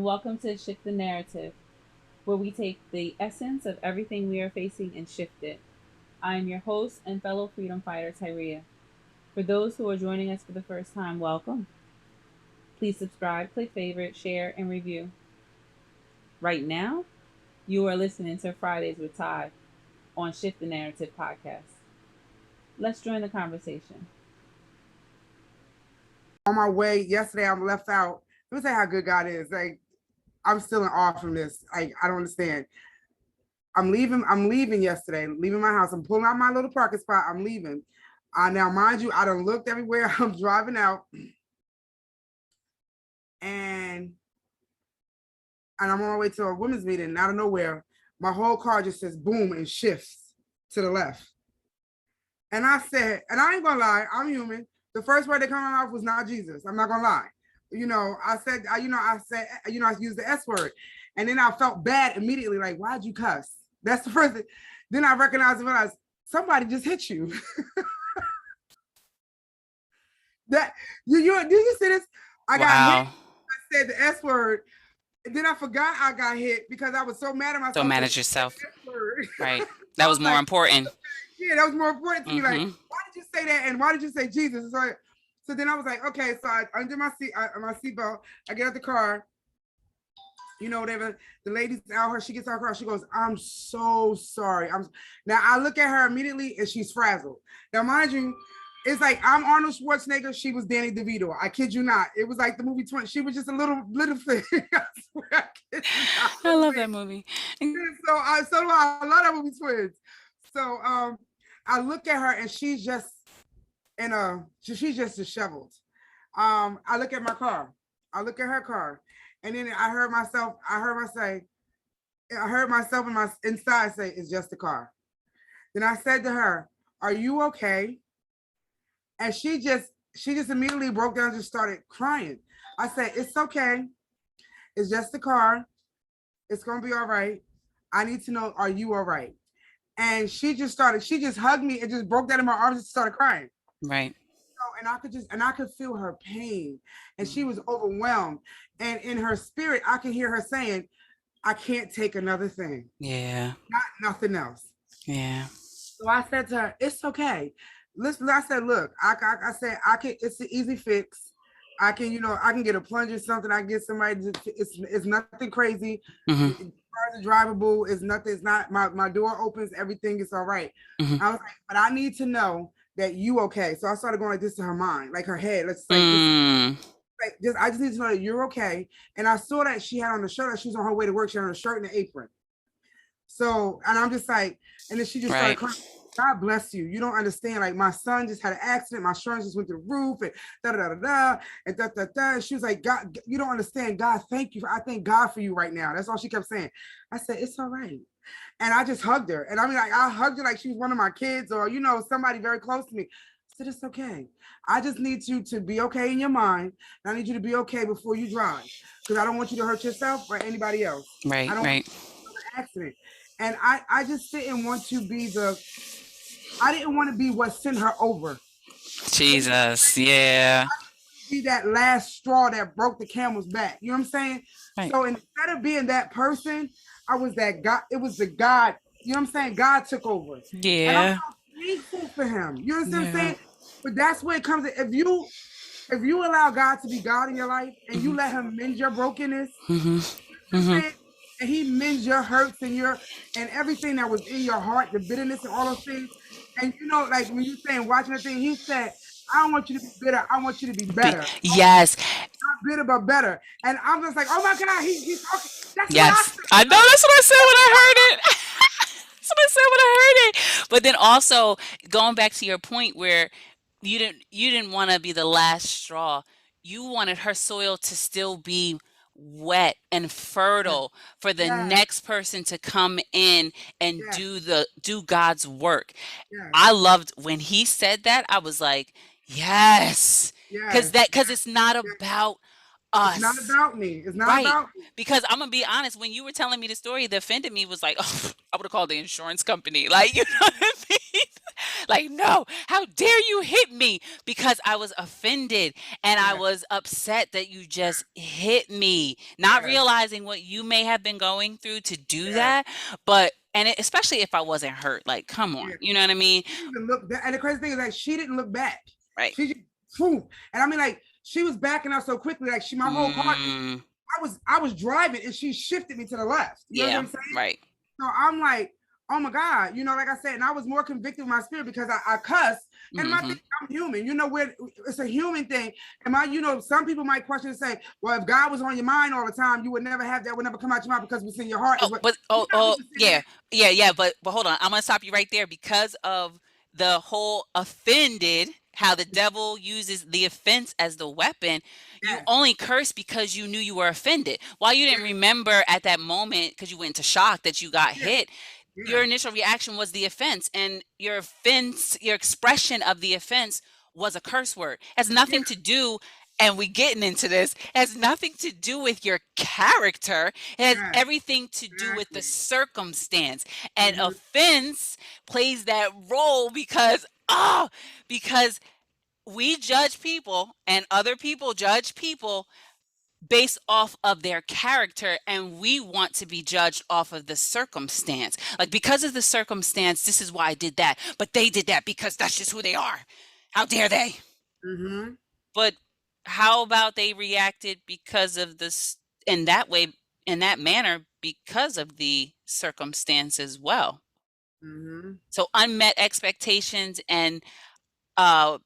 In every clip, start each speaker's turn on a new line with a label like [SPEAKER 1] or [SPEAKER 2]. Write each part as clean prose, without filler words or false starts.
[SPEAKER 1] welcome to Shift the Narrative, where we take the essence of everything we are facing and shift it. I am your host and fellow freedom fighter, Tyria. For those who are joining us for the first time, welcome. Please subscribe, click favorite, share, and review. Right now, you are listening to Fridays with Ty on Shift the Narrative podcast. Let's join the conversation.
[SPEAKER 2] On my way yesterday, I'm left out. Let me tell you how good God is. Like, I'm still in awe from this. I don't understand. I'm leaving yesterday, leaving my house. I'm pulling out my little parking spot. I'm leaving. Now, mind you, I done looked everywhere. I'm driving out. And I'm on my way to a women's meeting. And out of nowhere, my whole car just says boom and shifts to the left. And I said, and I ain't gonna lie, I'm human. The first word that came out of my mouth was not Jesus. I'm not gonna lie. I used the S word. And then I felt bad immediately, like, why'd you cuss? That's the first thing. Then I recognized and realized somebody just hit you. That do you see this? I got hit. I said the S word. And then I forgot I got hit because I was so mad at myself.
[SPEAKER 3] So mad at yourself. Right. That was more important.
[SPEAKER 2] Yeah, that was more important to me. Like, why did you say that? And why did you say Jesus? So then I was like, okay, so I undo my seatbelt. I get out the car. Whatever. The lady's out her. She gets out her car. She goes, I'm so sorry. Now I look at her immediately and she's frazzled. Now, mind you, it's like I'm Arnold Schwarzenegger. She was Danny DeVito. I kid you not. It was like the movie Twins. She was just a little thing.
[SPEAKER 3] I love that movie.
[SPEAKER 2] So do I love that movie Twins. So I look at her and she's just she's just disheveled. I look at my car. I look at her car, and then I heard myself in my inside say, "It's just a car." Then I said to her, "Are you okay?" And she just immediately broke down and just started crying. I said, "It's okay. It's just a car. It's gonna be all right. I need to know, are you all right?" And she just hugged me and just broke down in my arms and started crying.
[SPEAKER 3] Right.
[SPEAKER 2] And I could feel her pain, and she was overwhelmed. And in her spirit, I could hear her saying, I can't take another thing.
[SPEAKER 3] Yeah.
[SPEAKER 2] Nothing else.
[SPEAKER 3] Yeah.
[SPEAKER 2] So I said to her, it's okay. Listen, I said, look, I said, it's an easy fix. I can get a plunger or something. I get somebody, it's nothing crazy.
[SPEAKER 3] Mm-hmm.
[SPEAKER 2] Cars are drivable. It's nothing. It's not, my door opens, everything is all right. Mm-hmm. I was like, but I need to know that you okay. So I started going like this to her mind, like her head. Let's say I just need to know that you're okay. And I saw that she had on the shirt. She was on her way to work. She had on a shirt and an apron. So, and I'm just like, and then she just started crying. God bless you. You don't understand. Like, my son just had an accident. My insurance just went to the roof and and And she was like, God, you don't understand. God, thank you. I thank God for you right now. That's all she kept saying. I said, it's all right. And I just hugged her. And I mean, like, I hugged her like she was one of my kids or, somebody very close to me. I said, it's okay. I just need you to be okay in your mind. And I need you to be okay before you drive. Because I don't want you to hurt yourself or anybody else.
[SPEAKER 3] Right,
[SPEAKER 2] I don't want an accident. And I just didn't want to be what sent her over.
[SPEAKER 3] Jesus, yeah.
[SPEAKER 2] Be that last straw that broke the camel's back. You know what I'm saying? Right. So instead of being that person, I was that God. It was the God. You know what I'm saying? God took over.
[SPEAKER 3] Yeah.
[SPEAKER 2] And I'm thankful for him. You know what I'm saying? But that's where it comes. If you allow God to be God in your life and you let him mend your brokenness, and he mends your hurts and everything that was in your heart, the bitterness and all those things. And like when you saying watching the thing, he said, I don't want you to be bitter. I want you to be better.
[SPEAKER 3] Yes.
[SPEAKER 2] Not bitter, but better. And I'm just like, oh my God, he's talking. That's
[SPEAKER 3] yes. I know. That's what I said when I heard it. That's what I said when I heard it. But then also going back to your point where you didn't want to be the last straw. You wanted her soil to still be wet and fertile for the next person to come in and do God's work. I loved when he said that. I was like, yes, because it's not about us.
[SPEAKER 2] It's not about me. It's not about me.
[SPEAKER 3] Because I'm gonna be honest, when you were telling me the story, that offended me was like, oh, I would have called the insurance company. Like, you know what I mean? Like, no, how dare you hit me? Because I was offended and I
[SPEAKER 2] Yeah.
[SPEAKER 3] was upset that you just hit me, not
[SPEAKER 2] Yes.
[SPEAKER 3] realizing what you may have been going through to do
[SPEAKER 2] Yes.
[SPEAKER 3] that. But, and especially if I wasn't hurt, like, come on,
[SPEAKER 2] Yeah.
[SPEAKER 3] you know what I mean?
[SPEAKER 2] She didn't even look back. And the crazy thing is like she didn't look back.
[SPEAKER 3] Right.
[SPEAKER 2] She just poof. And I mean like she was backing up so quickly, like my whole car.
[SPEAKER 3] Mm,
[SPEAKER 2] I was driving and she shifted me to the left. You know what
[SPEAKER 3] yeah,
[SPEAKER 2] I'm saying?
[SPEAKER 3] right.
[SPEAKER 2] So I'm like, oh my God, like I said, and I was more convicted in my spirit because I cuss. And my thing, I'm human, where it's a human thing. And some people might question and say, well, if God was on your mind all the time, you would never have that, would never come out your mouth because what's in your heart
[SPEAKER 3] Oh,
[SPEAKER 2] is what
[SPEAKER 3] but
[SPEAKER 2] we can say
[SPEAKER 3] yeah,
[SPEAKER 2] that.
[SPEAKER 3] yeah. But hold on, I'm gonna stop you right there because of the whole offended. How the devil uses the offense as the weapon. You
[SPEAKER 2] Yes,
[SPEAKER 3] only curse because you knew you were offended. While you didn't
[SPEAKER 2] yes,
[SPEAKER 3] remember at that moment because you went into shock that you got
[SPEAKER 2] yes,
[SPEAKER 3] hit, your
[SPEAKER 2] yes,
[SPEAKER 3] initial reaction was the offense, and your offense, your expression of the offense was a curse word. It has
[SPEAKER 2] yes,
[SPEAKER 3] nothing to do, and we getting into this, it has nothing to do with your character. It has
[SPEAKER 2] yes,
[SPEAKER 3] everything to do with the
[SPEAKER 2] exactly.
[SPEAKER 3] circumstance. And
[SPEAKER 2] Mm-hmm,
[SPEAKER 3] offense plays that role because we judge people and other people judge people based off of their character, and we want to be judged off of the circumstance. Like, because of the circumstance, this is why I did that, but they did that because that's just who they are. How dare they?
[SPEAKER 2] mm-hmm,
[SPEAKER 3] But how about they reacted because of this, in that way, in that manner, because of the circumstance as well?
[SPEAKER 2] mm-hmm.
[SPEAKER 3] So unmet expectations and uh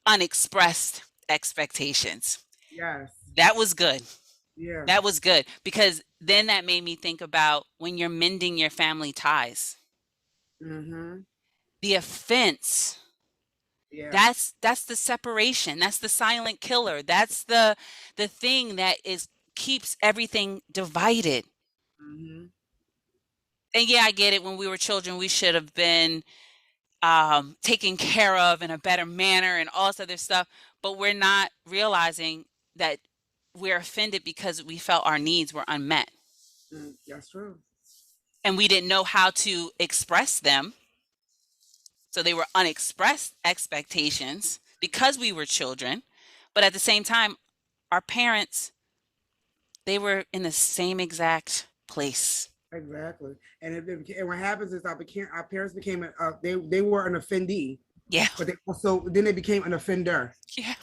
[SPEAKER 3] unexpressed expectations.
[SPEAKER 2] Yes,
[SPEAKER 3] That was good.
[SPEAKER 2] yeah,
[SPEAKER 3] That was good because then that made me think about when you're mending your family ties.
[SPEAKER 2] mm-hmm,
[SPEAKER 3] The offense,
[SPEAKER 2] yeah,
[SPEAKER 3] that's the separation. That's the silent killer. That's the thing that is keeps everything divided.
[SPEAKER 2] mm-hmm,
[SPEAKER 3] And yeah, I get it. When we were children, we should have been taken care of in a better manner and all this other stuff. But we're not realizing that we're offended because we felt our needs were unmet
[SPEAKER 2] that's true.
[SPEAKER 3] and we didn't know how to express them. So they were unexpressed expectations because we were children. But at the same time, our parents, they were in the same exact place.
[SPEAKER 2] Exactly. And what happens is our parents became they were an offendee,
[SPEAKER 3] Yeah.
[SPEAKER 2] but they also then they became an offender.
[SPEAKER 3] Yeah.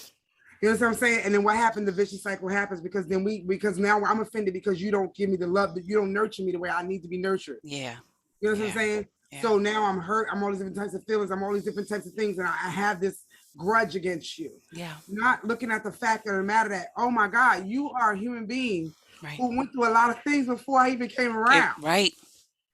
[SPEAKER 2] You know what I'm saying? And then what happened? The vicious cycle happens because now I'm offended because you don't give me the love, that you don't nurture me the way I need to be nurtured.
[SPEAKER 3] Yeah.
[SPEAKER 2] You know what I'm
[SPEAKER 3] Yeah.
[SPEAKER 2] saying?
[SPEAKER 3] Yeah.
[SPEAKER 2] So now I'm hurt. I'm all these different types of feelings. I'm all these different types of things, and I have this grudge against you.
[SPEAKER 3] Yeah.
[SPEAKER 2] Not looking at the fact of the matter that, oh my God, you are a human being
[SPEAKER 3] Right.
[SPEAKER 2] who went through a lot of things before I even came around.
[SPEAKER 3] Right.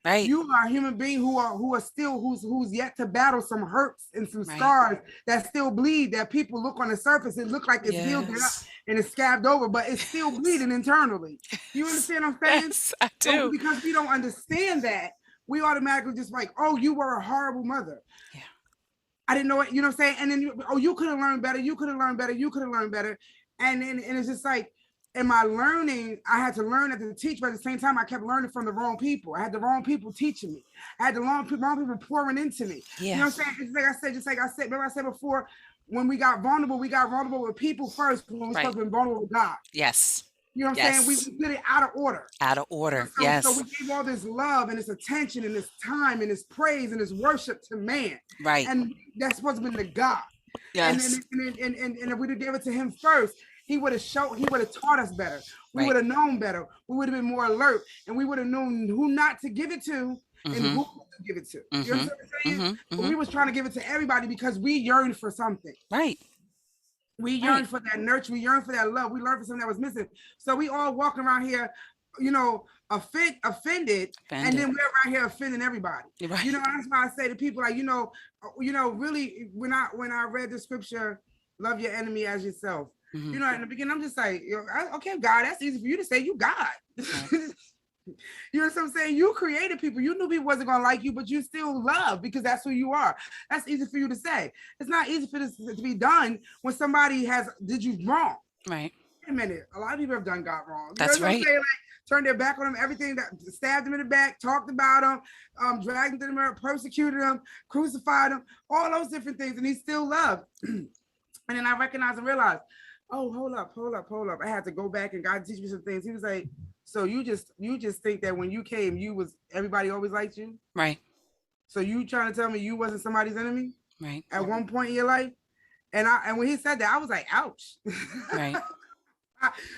[SPEAKER 3] Right.
[SPEAKER 2] You are a human being who are still who's yet to battle some hurts and some
[SPEAKER 3] Right.
[SPEAKER 2] scars that still bleed, that people look on the surface and look like it's healed
[SPEAKER 3] Yes.
[SPEAKER 2] and it's scabbed over, but it's still bleeding internally. You understand what I'm saying?
[SPEAKER 3] Yes, I
[SPEAKER 2] So
[SPEAKER 3] do.
[SPEAKER 2] because we don't understand that, we automatically just like, oh, you were a horrible mother.
[SPEAKER 3] Yeah.
[SPEAKER 2] I didn't know it, you know what I'm saying? And then you could have learned better, you could have learned better, you could have learned better. And it's just like, in my learning, I had to learn at the teach, but at the same time, I kept learning from the wrong people. I had the wrong people teaching me. I had the wrong people pouring into me.
[SPEAKER 3] Yeah.
[SPEAKER 2] You know what I'm saying? Just like I said, remember I said before, when we got vulnerable with people first when we supposed to be vulnerable with God.
[SPEAKER 3] Yes.
[SPEAKER 2] You know what I'm saying? We did it out of order.
[SPEAKER 3] Out of order.
[SPEAKER 2] So,
[SPEAKER 3] Yes.
[SPEAKER 2] so we gave all this love and this attention and this time and this praise and this worship to man.
[SPEAKER 3] Right.
[SPEAKER 2] And that's supposed to be to God.
[SPEAKER 3] Yes.
[SPEAKER 2] And if we'd have given it to him first, he would have taught us better. We would have known better. We would have been more alert, and we would have known who not to give it to and who to give it to. You know what I'm saying? But we was trying to give it to everybody because we yearned for something.
[SPEAKER 3] Right.
[SPEAKER 2] We yearned for that nurture. We yearned for that love. We learned for something that was missing. So we all walking around here, offended, and then we're right here offending everybody.
[SPEAKER 3] Right.
[SPEAKER 2] That's why I say to people, like, really, when I read the scripture, love your enemy as yourself. In the beginning, I'm just like, okay, God, that's easy for you to say. You God. Right. You know what I'm saying? You created people. You knew people wasn't gonna like you, but you still love because that's who you are. That's easy for you to say. It's not easy for this to be done when somebody did you wrong.
[SPEAKER 3] Right.
[SPEAKER 2] Wait a minute. A lot of people have done God wrong.
[SPEAKER 3] That's right.
[SPEAKER 2] Like, turned their back on him, everything, that stabbed him in the back, talked about him, dragged him to the mirror, persecuted him, crucified him, all those different things, and he still loved. And then I recognized and realized, oh, hold up. I had to go back and God teach me some things. He was like, so you just think that when you came, everybody always liked you?
[SPEAKER 3] Right.
[SPEAKER 2] So you trying to tell me you wasn't somebody's enemy?
[SPEAKER 3] Right.
[SPEAKER 2] At one point in your life? And when he said that, I was like, ouch.
[SPEAKER 3] Right.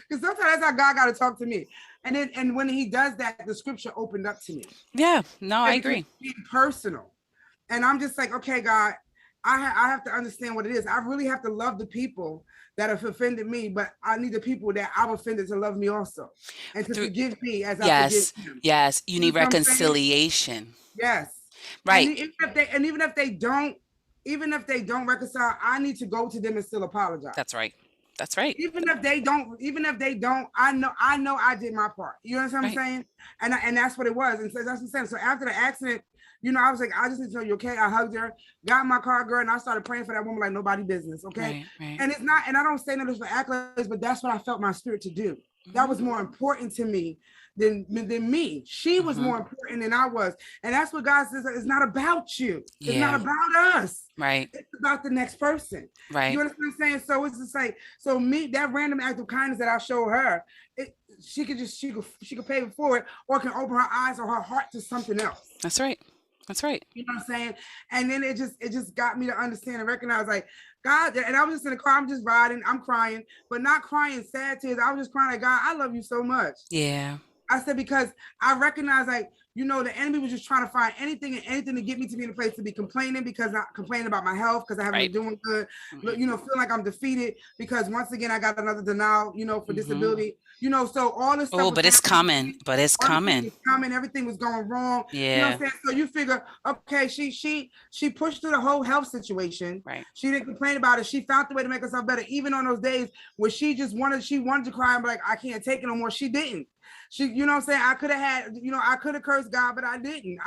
[SPEAKER 2] Because sometimes that's how God got to talk to me. And when he does that, the scripture opened up to me.
[SPEAKER 3] Yeah, no, I agree.
[SPEAKER 2] Being personal. And I'm just like, okay, God, I have to understand what it is. I really have to love the people that have offended me, but I need the people that I've offended to love me also. And to forgive me as I forgive them.
[SPEAKER 3] Yes, you need reconciliation.
[SPEAKER 2] Yes.
[SPEAKER 3] Right.
[SPEAKER 2] And even if they don't reconcile, I need to go to them and still apologize.
[SPEAKER 3] That's right.
[SPEAKER 2] Even if they don't, I know I did my part. You know what I'm saying? And that's what it was. And so that's what I'm saying. So after the accident, I was like, I just need to know you okay. I hugged her, got in my car, girl, and I started praying for that woman like nobody business. Okay. Right. And it's not, and I don't say that for accolades, but that's what I felt my spirit to do. That was more important to me than me. She was more important than I was. And that's what God says. It's not about you. Yeah. It's not about us. Right. It's about the next person. Right. You understand what I'm saying? So it's just like, so me, that random act of kindness that I show her, she could pay it forward, or can open her eyes or her heart to something else.
[SPEAKER 3] That's right.
[SPEAKER 2] You know what I'm saying? And then it just got me to understand and recognize, like, God, and I was just in the car, I'm just riding, I'm crying, but not crying sad tears. I was just crying like, God, I love you so much. Yeah. I said, because I recognize, like, the enemy was just trying to find anything to get me to be in a place to be complaining, because not complaining about my health, because I haven't been doing good, feel like I'm defeated because once again, I got another denial, for disability, so all this stuff.
[SPEAKER 3] Oh, but it's coming. It's coming.
[SPEAKER 2] Everything was going wrong. Yeah. You know what I'm saying? So you figure, okay, she pushed through the whole health situation. Right. She didn't complain about it. She found the way to make herself better, even on those days where she wanted to cry and be like, I can't take it no more. She didn't. She, you know what I'm saying? I could have cursed God, but I didn't.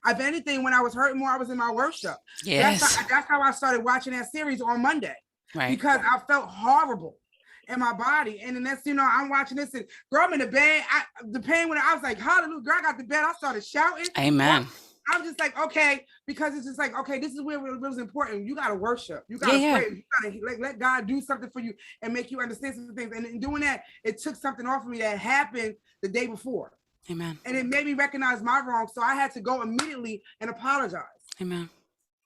[SPEAKER 2] If anything, when I was hurting more, I was in my worship. Yes. That's how I started watching that series on Monday. Right. Because I felt horrible in my body. And then that's, I'm watching this, and girl, I'm in the bed. The pain, when I was like, hallelujah, girl, I got the bed. I started shouting. Amen. I'm just like, okay, because it's just like, okay, this is where it was important. You got to worship. You got to pray. You got to let God do something for you and make you understand some things. And in doing that, it took something off of me that happened the day before. Amen. And it made me recognize my wrong. So I had to go immediately and apologize. Amen.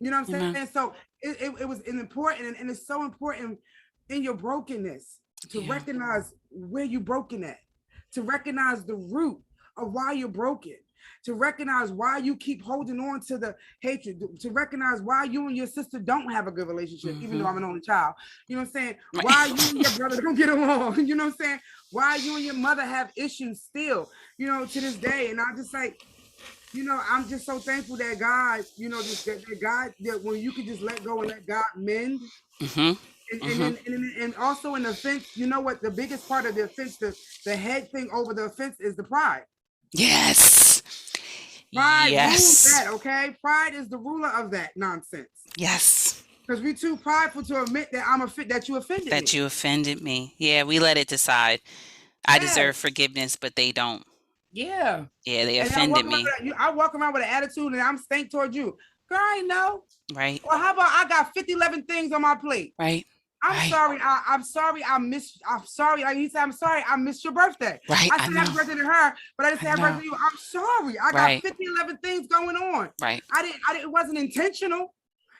[SPEAKER 2] You know what I'm saying? And so it was important, and it's so important in your brokenness to recognize where you're broken at, to recognize the root of why you're broken, to recognize why you keep holding on to the hatred, to recognize why you and your sister don't have a good relationship, even though I'm an only child. You know what I'm saying? Why you and your brother don't get along. You know what I'm saying? Why you and your mother have issues still, to this day. And I just like, I'm just so thankful that God, that God, that when you can just let go and let God mend. And also in the offense, what the biggest part of the offense, the head thing over the offense is the pride. Yes. Pride rules that, okay? Pride is the ruler of that nonsense. Yes. Because we're too prideful to admit that that you offended me.
[SPEAKER 3] That you offended me. Yeah, we let it decide. I deserve forgiveness, but they don't. Yeah. Yeah, they offended me.
[SPEAKER 2] I walk around with an attitude and I'm stank towards you. Girl, I know. Right. Or how about I got 11 things on my plate? Right. I'm sorry. I'm sorry. I'm sorry. Like he said, I'm sorry. I missed your birthday. Right. I said happy birthday to her, but I didn't say happy birthday to you. I'm sorry. I got 11 things going on. Right. It wasn't intentional.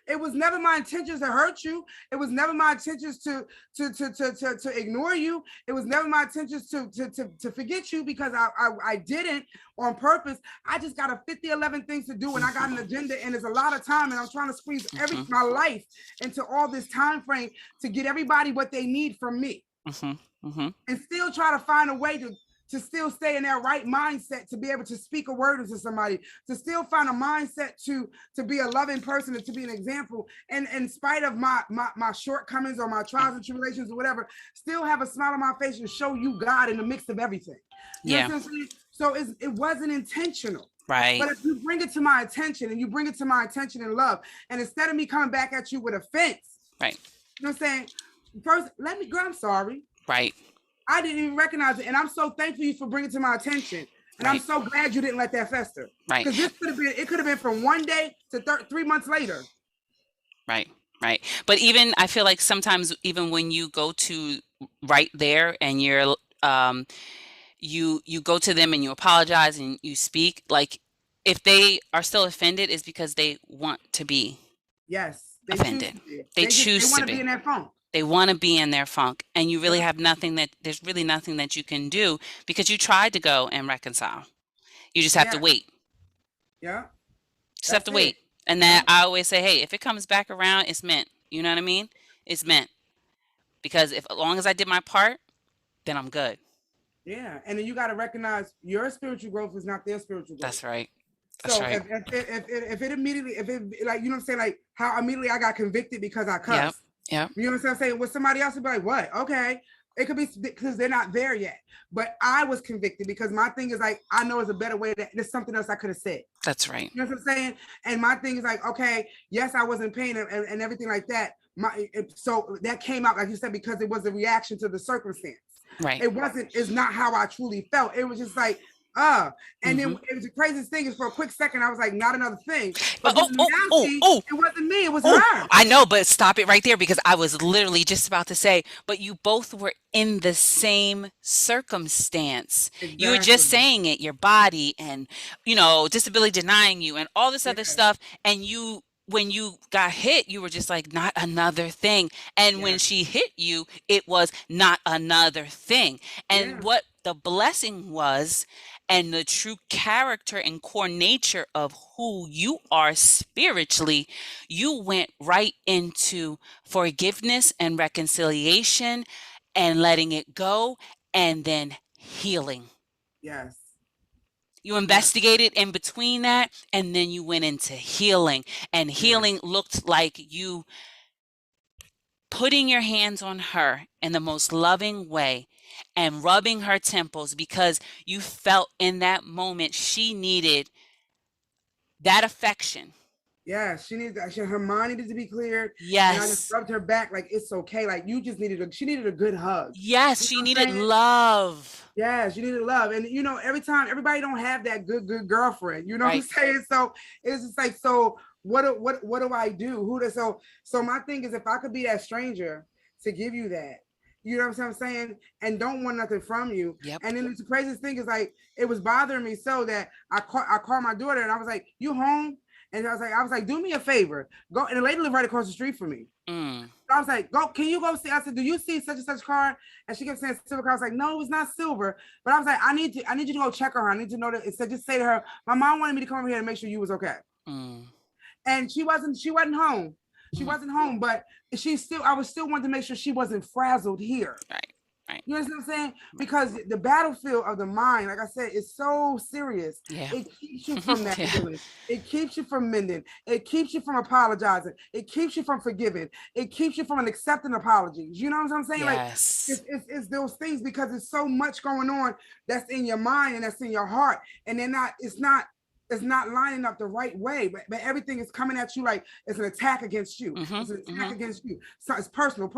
[SPEAKER 2] It was never my intentions to hurt you. It was never my intentions to ignore you. It was never my intentions to forget you, because I didn't on purpose. I just got 11 things to do, and I got an agenda, and it's a lot of time, and I'm trying to squeeze my life into all this time frame to get everybody what they need from me, and still try to find a way to still stay in that right mindset, to be able to speak a word into somebody, to still find a mindset to be a loving person and to be an example. And in spite of my shortcomings or my trials and tribulations or whatever, still have a smile on my face and show you God in the mix of everything. You know what I'm saying? So it wasn't intentional. Right. But if you bring it to my attention, and you bring it to my attention in love, and instead of me coming back at you with offense, right? You know what I'm saying? First, girl, I'm sorry. Right. I didn't even recognize it. And I'm so thankful you for bringing it to my attention. And I'm so glad you didn't let that fester.
[SPEAKER 3] Right.
[SPEAKER 2] Because it could have been from 1 day to 3 months later.
[SPEAKER 3] Right. Right. But even I feel like sometimes even when you go to right there and you're you go to them and you apologize and you speak, like if they are still offended, it's because they want to be
[SPEAKER 2] Yes, they choose
[SPEAKER 3] offended.
[SPEAKER 2] to be.
[SPEAKER 3] They
[SPEAKER 2] They
[SPEAKER 3] choose
[SPEAKER 2] want
[SPEAKER 3] to
[SPEAKER 2] to be
[SPEAKER 3] be.
[SPEAKER 2] in that funk.
[SPEAKER 3] They want to be in their funk, and you really
[SPEAKER 2] Yeah,
[SPEAKER 3] have nothing that there's really nothing that you can do because you tried to go and reconcile. You just have to
[SPEAKER 2] yeah,
[SPEAKER 3] wait.
[SPEAKER 2] yeah.
[SPEAKER 3] Just have
[SPEAKER 2] That's
[SPEAKER 3] to
[SPEAKER 2] it.
[SPEAKER 3] wait. And then
[SPEAKER 2] Yeah,
[SPEAKER 3] I always say, hey, if it comes back around, it's meant. You know what I mean? It's meant because if as long as I did my part, then I'm good.
[SPEAKER 2] yeah. And then you got to recognize your spiritual growth is not their spiritual growth.
[SPEAKER 3] That's right. That's
[SPEAKER 2] So
[SPEAKER 3] right.
[SPEAKER 2] if it immediately, if it, like, you know what I'm saying, like how immediately I got convicted because I
[SPEAKER 3] Yep.
[SPEAKER 2] cussed.
[SPEAKER 3] Yep.
[SPEAKER 2] You know what I'm saying? With somebody else would be like, what? Okay. It could be because they're not there yet. But I was convicted because my thing is like, I know it's a better way. There's something else I could have said.
[SPEAKER 3] That's right.
[SPEAKER 2] You know what I'm saying? And my thing is like, okay, yes, I was in pain and everything like that. So that came out, like you said, because it was a reaction to the circumstance.
[SPEAKER 3] Right.
[SPEAKER 2] It's not how I truly felt. It was just like, and then it was the craziest thing is for a quick second, I was like, not another thing. But then in reality, it wasn't me, it was her.
[SPEAKER 3] I know, but stop it right there because I was literally just about to say, but you both were in the same circumstance. You were just
[SPEAKER 2] Exactly.
[SPEAKER 3] saying it, your body and, disability denying you and all this other
[SPEAKER 2] Yeah.
[SPEAKER 3] stuff. And when you got hit, you were just like, not another thing. And
[SPEAKER 2] Yeah.
[SPEAKER 3] when she hit you, it was not another thing.
[SPEAKER 2] Yeah.
[SPEAKER 3] And what the blessing was, and the true character and core nature of who you are spiritually, you went right into forgiveness and reconciliation and letting it go and then healing.
[SPEAKER 2] Yes.
[SPEAKER 3] You
[SPEAKER 2] Yes.
[SPEAKER 3] investigated in between that and then you went into healing. And
[SPEAKER 2] Yeah.
[SPEAKER 3] healing looked like you putting your hands on her in the most loving way and rubbing her temples because you felt in that moment she needed that affection.
[SPEAKER 2] Yeah, her mind needed to be cleared. And I just
[SPEAKER 3] Yes.
[SPEAKER 2] rubbed her back like it's okay. Like you just she needed a good hug.
[SPEAKER 3] Yes,
[SPEAKER 2] You
[SPEAKER 3] she
[SPEAKER 2] know what
[SPEAKER 3] needed
[SPEAKER 2] I'm saying?
[SPEAKER 3] love.
[SPEAKER 2] Yeah, she needed love. And every time everybody don't have that good girlfriend. You know what I'm
[SPEAKER 3] Right.
[SPEAKER 2] saying? So it's just like, so what do I do? So my thing is if I could be that stranger to give you that, you know what I'm saying? And don't want nothing from you.
[SPEAKER 3] Yep.
[SPEAKER 2] And then the craziest thing is like it was bothering me so that I called my daughter and I was like, you home? And I was like, do me a favor. Go. And the lady lived right across the street from me.
[SPEAKER 3] Mm.
[SPEAKER 2] I was like, go, can you go see? I said, do you see such and such car? And she kept saying silver car. I was like, no, it's not silver. But I was like, I need you to go check on her. I need to know that. It said, just say to her, my mom wanted me to come over here and make sure you was okay.
[SPEAKER 3] Mm.
[SPEAKER 2] And she wasn't home. She wasn't home, but I was still wanting to make sure she wasn't frazzled here.
[SPEAKER 3] Right. Right.
[SPEAKER 2] You understand what I'm saying? Because the battlefield of the mind, like I said, is so serious.
[SPEAKER 3] Yeah.
[SPEAKER 2] It keeps you from that
[SPEAKER 3] Yeah.
[SPEAKER 2] healing. It keeps you from mending. It keeps you from apologizing. It keeps you from forgiving. It keeps you from accepting apologies. You know what I'm saying?
[SPEAKER 3] Yes.
[SPEAKER 2] Like it's those things because there's so much going on that's in your mind and that's in your heart, and it's not lining up the right way, but everything is coming at you like it's an attack against you. It's an attack against you. So it's personal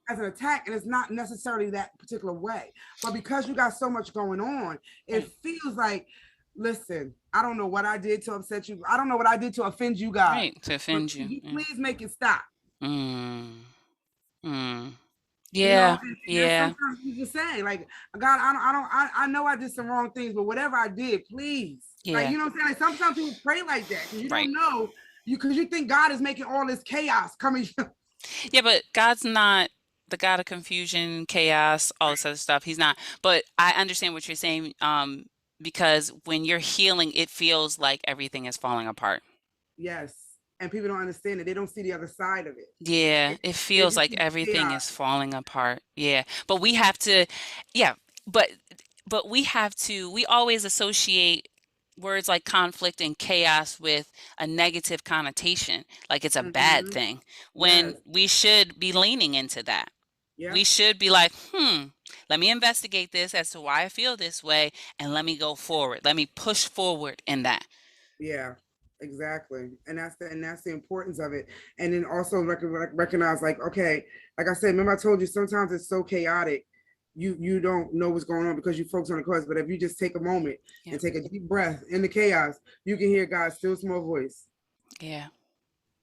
[SPEAKER 2] as an attack, and it's not necessarily that particular way. But because you got so much going on, it feels like, listen, I don't know what I did to upset you. I don't know what I did to offend you guys.
[SPEAKER 3] Right. To offend you.
[SPEAKER 2] You please make it stop.
[SPEAKER 3] Mm. Mm.
[SPEAKER 2] Yeah.
[SPEAKER 3] Yeah.
[SPEAKER 2] Sometimes you just say, like, God, I know I did some wrong things, but whatever I did, please.
[SPEAKER 3] Yeah.
[SPEAKER 2] Like, you know what I'm saying? Like, sometimes people pray like that because you don't know, because you think God is making all this chaos coming.
[SPEAKER 3] Yeah, but God's not the God of confusion, chaos, all this other stuff. He's not. But I understand what you're saying, because when you're healing, it feels like everything is falling apart.
[SPEAKER 2] Yes. And people don't understand it. They don't see the other side of it.
[SPEAKER 3] Yeah, it
[SPEAKER 2] They
[SPEAKER 3] feels
[SPEAKER 2] just
[SPEAKER 3] like
[SPEAKER 2] see
[SPEAKER 3] everything
[SPEAKER 2] chaos.
[SPEAKER 3] is falling apart. Yeah. But we have to, yeah, but we always associate words like conflict and chaos with a negative connotation, like it's a bad thing, when
[SPEAKER 2] Yes.
[SPEAKER 3] we should be leaning into that.
[SPEAKER 2] Yeah.
[SPEAKER 3] We should be like, let me investigate this as to why I feel this way and let me go forward. Let me push forward in that.
[SPEAKER 2] Yeah. Exactly, and that's the importance of it. And then also recognize, like, okay, like I said, remember I told you sometimes it's so chaotic, you don't know what's going on because you focus on the cause. But if you just take a moment
[SPEAKER 3] Yeah.
[SPEAKER 2] and take a deep breath in the chaos, you can hear God's still small voice,
[SPEAKER 3] Yeah.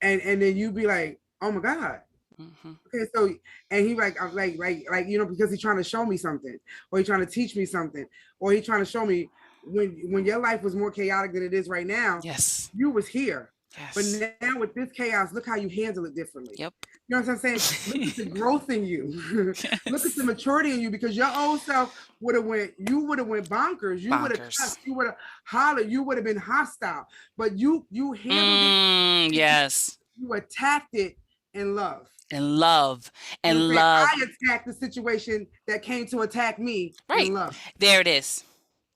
[SPEAKER 2] and then you be like, oh my God.
[SPEAKER 3] Hmm.
[SPEAKER 2] Okay, so and he like I'm like because he's trying to show me something, or he's trying to teach me something, or he's trying to show me when your life was more chaotic than it is right now,
[SPEAKER 3] Yes.
[SPEAKER 2] you was here. But
[SPEAKER 3] Yes.
[SPEAKER 2] now with this chaos, look how you handle it differently.
[SPEAKER 3] Yep.
[SPEAKER 2] You know what I'm saying? Look at the growth in you. Look at the
[SPEAKER 3] Yes.
[SPEAKER 2] maturity in you, because your old self would have went bonkers. You would have
[SPEAKER 3] Bonkers.
[SPEAKER 2] cussed. You would have hollered. You would have been hostile. But you handled it.
[SPEAKER 3] Yes.
[SPEAKER 2] You attacked it in love.
[SPEAKER 3] And love.
[SPEAKER 2] You know what
[SPEAKER 3] And
[SPEAKER 2] I'm saying?
[SPEAKER 3] love.
[SPEAKER 2] I attacked the situation that came to attack me
[SPEAKER 3] Right.
[SPEAKER 2] in love.
[SPEAKER 3] There it is.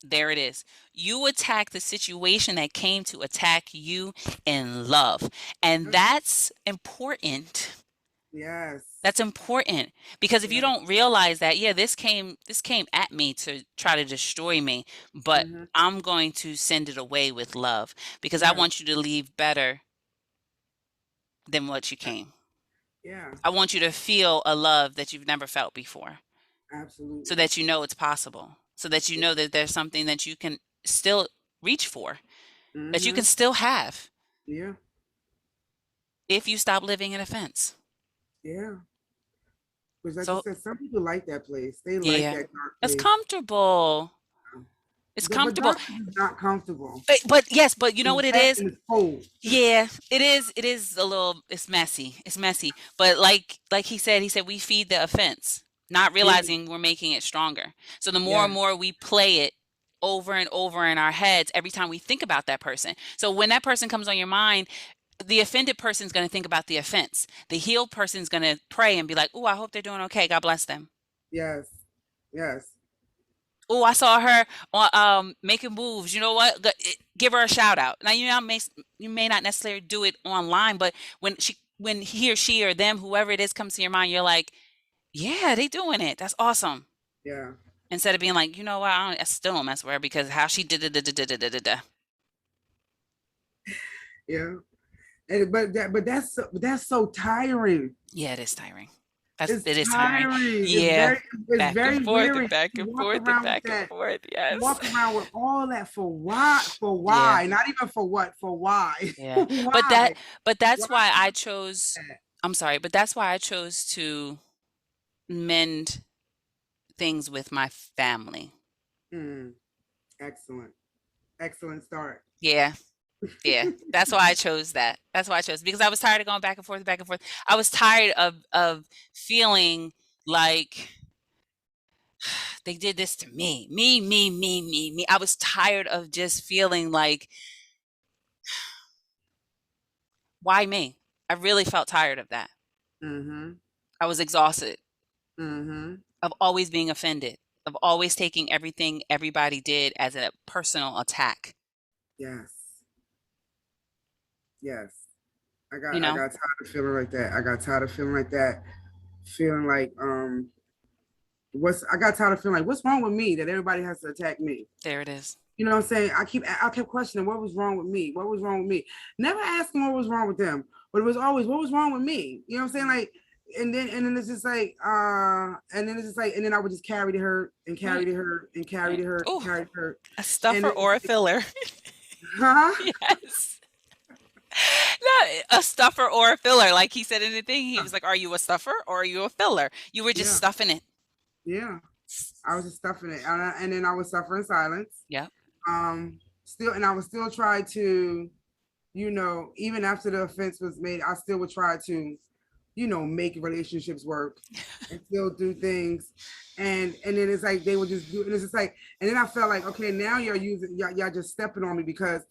[SPEAKER 3] There it is. You attack the situation that came to attack you in love. And that's important.
[SPEAKER 2] Yes.
[SPEAKER 3] That's important because if you
[SPEAKER 2] Yes.
[SPEAKER 3] don't realize that, yeah, this came at me to try to destroy me, but
[SPEAKER 2] Mm-hmm.
[SPEAKER 3] I'm going to send it away with love because I
[SPEAKER 2] Yes.
[SPEAKER 3] want you to leave better than what you came.
[SPEAKER 2] Yeah.
[SPEAKER 3] I want you to feel a love that you've never felt before so
[SPEAKER 2] Absolutely.
[SPEAKER 3] that you know it's possible, so that you know that there's something that you can still reach for, that you
[SPEAKER 2] Mm-hmm.
[SPEAKER 3] can still have
[SPEAKER 2] Yeah.
[SPEAKER 3] if you stop living in offense.
[SPEAKER 2] Yeah. Because like you
[SPEAKER 3] So,
[SPEAKER 2] said, some people like that place. They like
[SPEAKER 3] yeah,
[SPEAKER 2] that dark
[SPEAKER 3] it's
[SPEAKER 2] place.
[SPEAKER 3] comfortable. It's
[SPEAKER 2] But
[SPEAKER 3] comfortable.
[SPEAKER 2] darkness is not comfortable.
[SPEAKER 3] But yes, but you know
[SPEAKER 2] It's
[SPEAKER 3] what it
[SPEAKER 2] wet
[SPEAKER 3] is?
[SPEAKER 2] and it's cold.
[SPEAKER 3] Yeah, it is. It is a little. It's messy. It's messy. But like he said we feed the offense, not
[SPEAKER 2] Yeah.
[SPEAKER 3] realizing we're making it stronger. So the more
[SPEAKER 2] Yeah.
[SPEAKER 3] and more we play it over and over in our heads every time we think about that person. So when that person comes on your mind, the offended person's going to think about the offense. The healed person's going to pray and be like, "Oh, I hope they're doing okay. God bless them."
[SPEAKER 2] Yes. Yes.
[SPEAKER 3] Oh, I saw her on making moves. You know what? Give her a shout out. Now you may not necessarily do it online, but when he or she or them, whoever it is, comes to your mind, you're like, yeah, they doing it. That's awesome.
[SPEAKER 2] Yeah.
[SPEAKER 3] Instead of being like, you know what, I still don't mess with her because how she did it.
[SPEAKER 2] Yeah. And that's so tiring.
[SPEAKER 3] Yeah, it is tiring.
[SPEAKER 2] It's
[SPEAKER 3] It is tiring.
[SPEAKER 2] tiring.
[SPEAKER 3] Yeah,
[SPEAKER 2] It's
[SPEAKER 3] back and
[SPEAKER 2] very
[SPEAKER 3] forth and
[SPEAKER 2] weary
[SPEAKER 3] back
[SPEAKER 2] to
[SPEAKER 3] and
[SPEAKER 2] walk
[SPEAKER 3] forth and
[SPEAKER 2] around with
[SPEAKER 3] back and
[SPEAKER 2] that.
[SPEAKER 3] forth.
[SPEAKER 2] To
[SPEAKER 3] Yes.
[SPEAKER 2] walk around with all that for why? For
[SPEAKER 3] Yeah.
[SPEAKER 2] why? Not even for what? For why?
[SPEAKER 3] Yeah. But
[SPEAKER 2] Why?
[SPEAKER 3] that's
[SPEAKER 2] Why
[SPEAKER 3] why I chose.
[SPEAKER 2] that?
[SPEAKER 3] I'm sorry, but that's why I chose to mend things with my family.
[SPEAKER 2] Mm, excellent. Excellent start.
[SPEAKER 3] Yeah. Yeah. That's why I chose that. That's why I chose because I was tired of going back and forth, back and forth. I was tired of feeling like they did this to me. Me. I was tired of just feeling like, why me? I really felt tired of that.
[SPEAKER 2] Mm-hmm.
[SPEAKER 3] I was exhausted
[SPEAKER 2] Mm-hmm.
[SPEAKER 3] of always being offended, of always taking everything everybody did as a personal attack,
[SPEAKER 2] Yes. Yes.
[SPEAKER 3] you
[SPEAKER 2] I
[SPEAKER 3] know?
[SPEAKER 2] got tired of feeling like that. I got tired of feeling like that. Feeling like what's I got tired of feeling like what's wrong with me that everybody has to attack me.
[SPEAKER 3] There it is.
[SPEAKER 2] You know what I'm saying? I kept questioning what was wrong with me. What was wrong with me? Never asking what was wrong with them, but it was always what was wrong with me. You know what I'm saying? Like, and then it's just like and then it's just like and then I would just carry the hurt and carry
[SPEAKER 3] Right.
[SPEAKER 2] the hurt and carry
[SPEAKER 3] Right.
[SPEAKER 2] the hurt and
[SPEAKER 3] Oh,
[SPEAKER 2] carry the hurt.
[SPEAKER 3] a
[SPEAKER 2] And
[SPEAKER 3] stuffer
[SPEAKER 2] it's
[SPEAKER 3] or a
[SPEAKER 2] like,
[SPEAKER 3] filler.
[SPEAKER 2] huh?
[SPEAKER 3] Yes. No, a stuffer or a filler. Like he said in the thing, he was like, "Are you a stuffer or are you a filler?" You were just
[SPEAKER 2] Yeah,
[SPEAKER 3] stuffing it.
[SPEAKER 2] yeah. I was just stuffing it, and then I would suffer in silence.
[SPEAKER 3] Yep.
[SPEAKER 2] Still, and I would still try to, even after the offense was made, I still would try to, make relationships work and still do things. And then it's like they would just do, and it's just like, and then I felt like, okay, now y'all just stepping on me because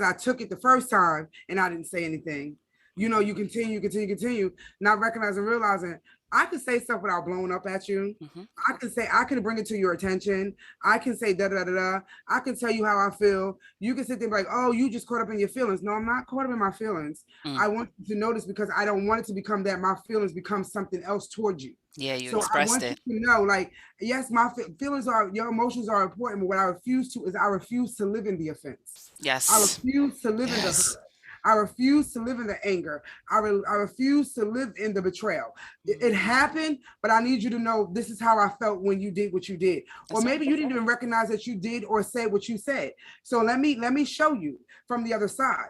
[SPEAKER 2] I took it the first time and I didn't say anything. You continue, not recognizing, realizing I can say stuff without blowing up at you. I can bring it to your attention. I can say da da da da. I can tell you how I feel. You can sit there and be like, oh, you just caught up in your feelings. No, I'm not caught up in my feelings. I want you to notice because I don't want it to become that my feelings become something else towards you.
[SPEAKER 3] Yeah, you
[SPEAKER 2] So I
[SPEAKER 3] expressed
[SPEAKER 2] want
[SPEAKER 3] it.
[SPEAKER 2] you to know, like, yes, my feelings are, your emotions are important, but what I refuse to is I refuse to live in the offense. I
[SPEAKER 3] Yes.
[SPEAKER 2] refuse to live in the hurt.
[SPEAKER 3] Yes.
[SPEAKER 2] I refuse to live in the anger. I refuse to live in the betrayal. It happened, but I need you to know this is how I felt when you did what you did. Or
[SPEAKER 3] That's right.
[SPEAKER 2] maybe you didn't even recognize that you did or say what you said. So let me show you from the other side.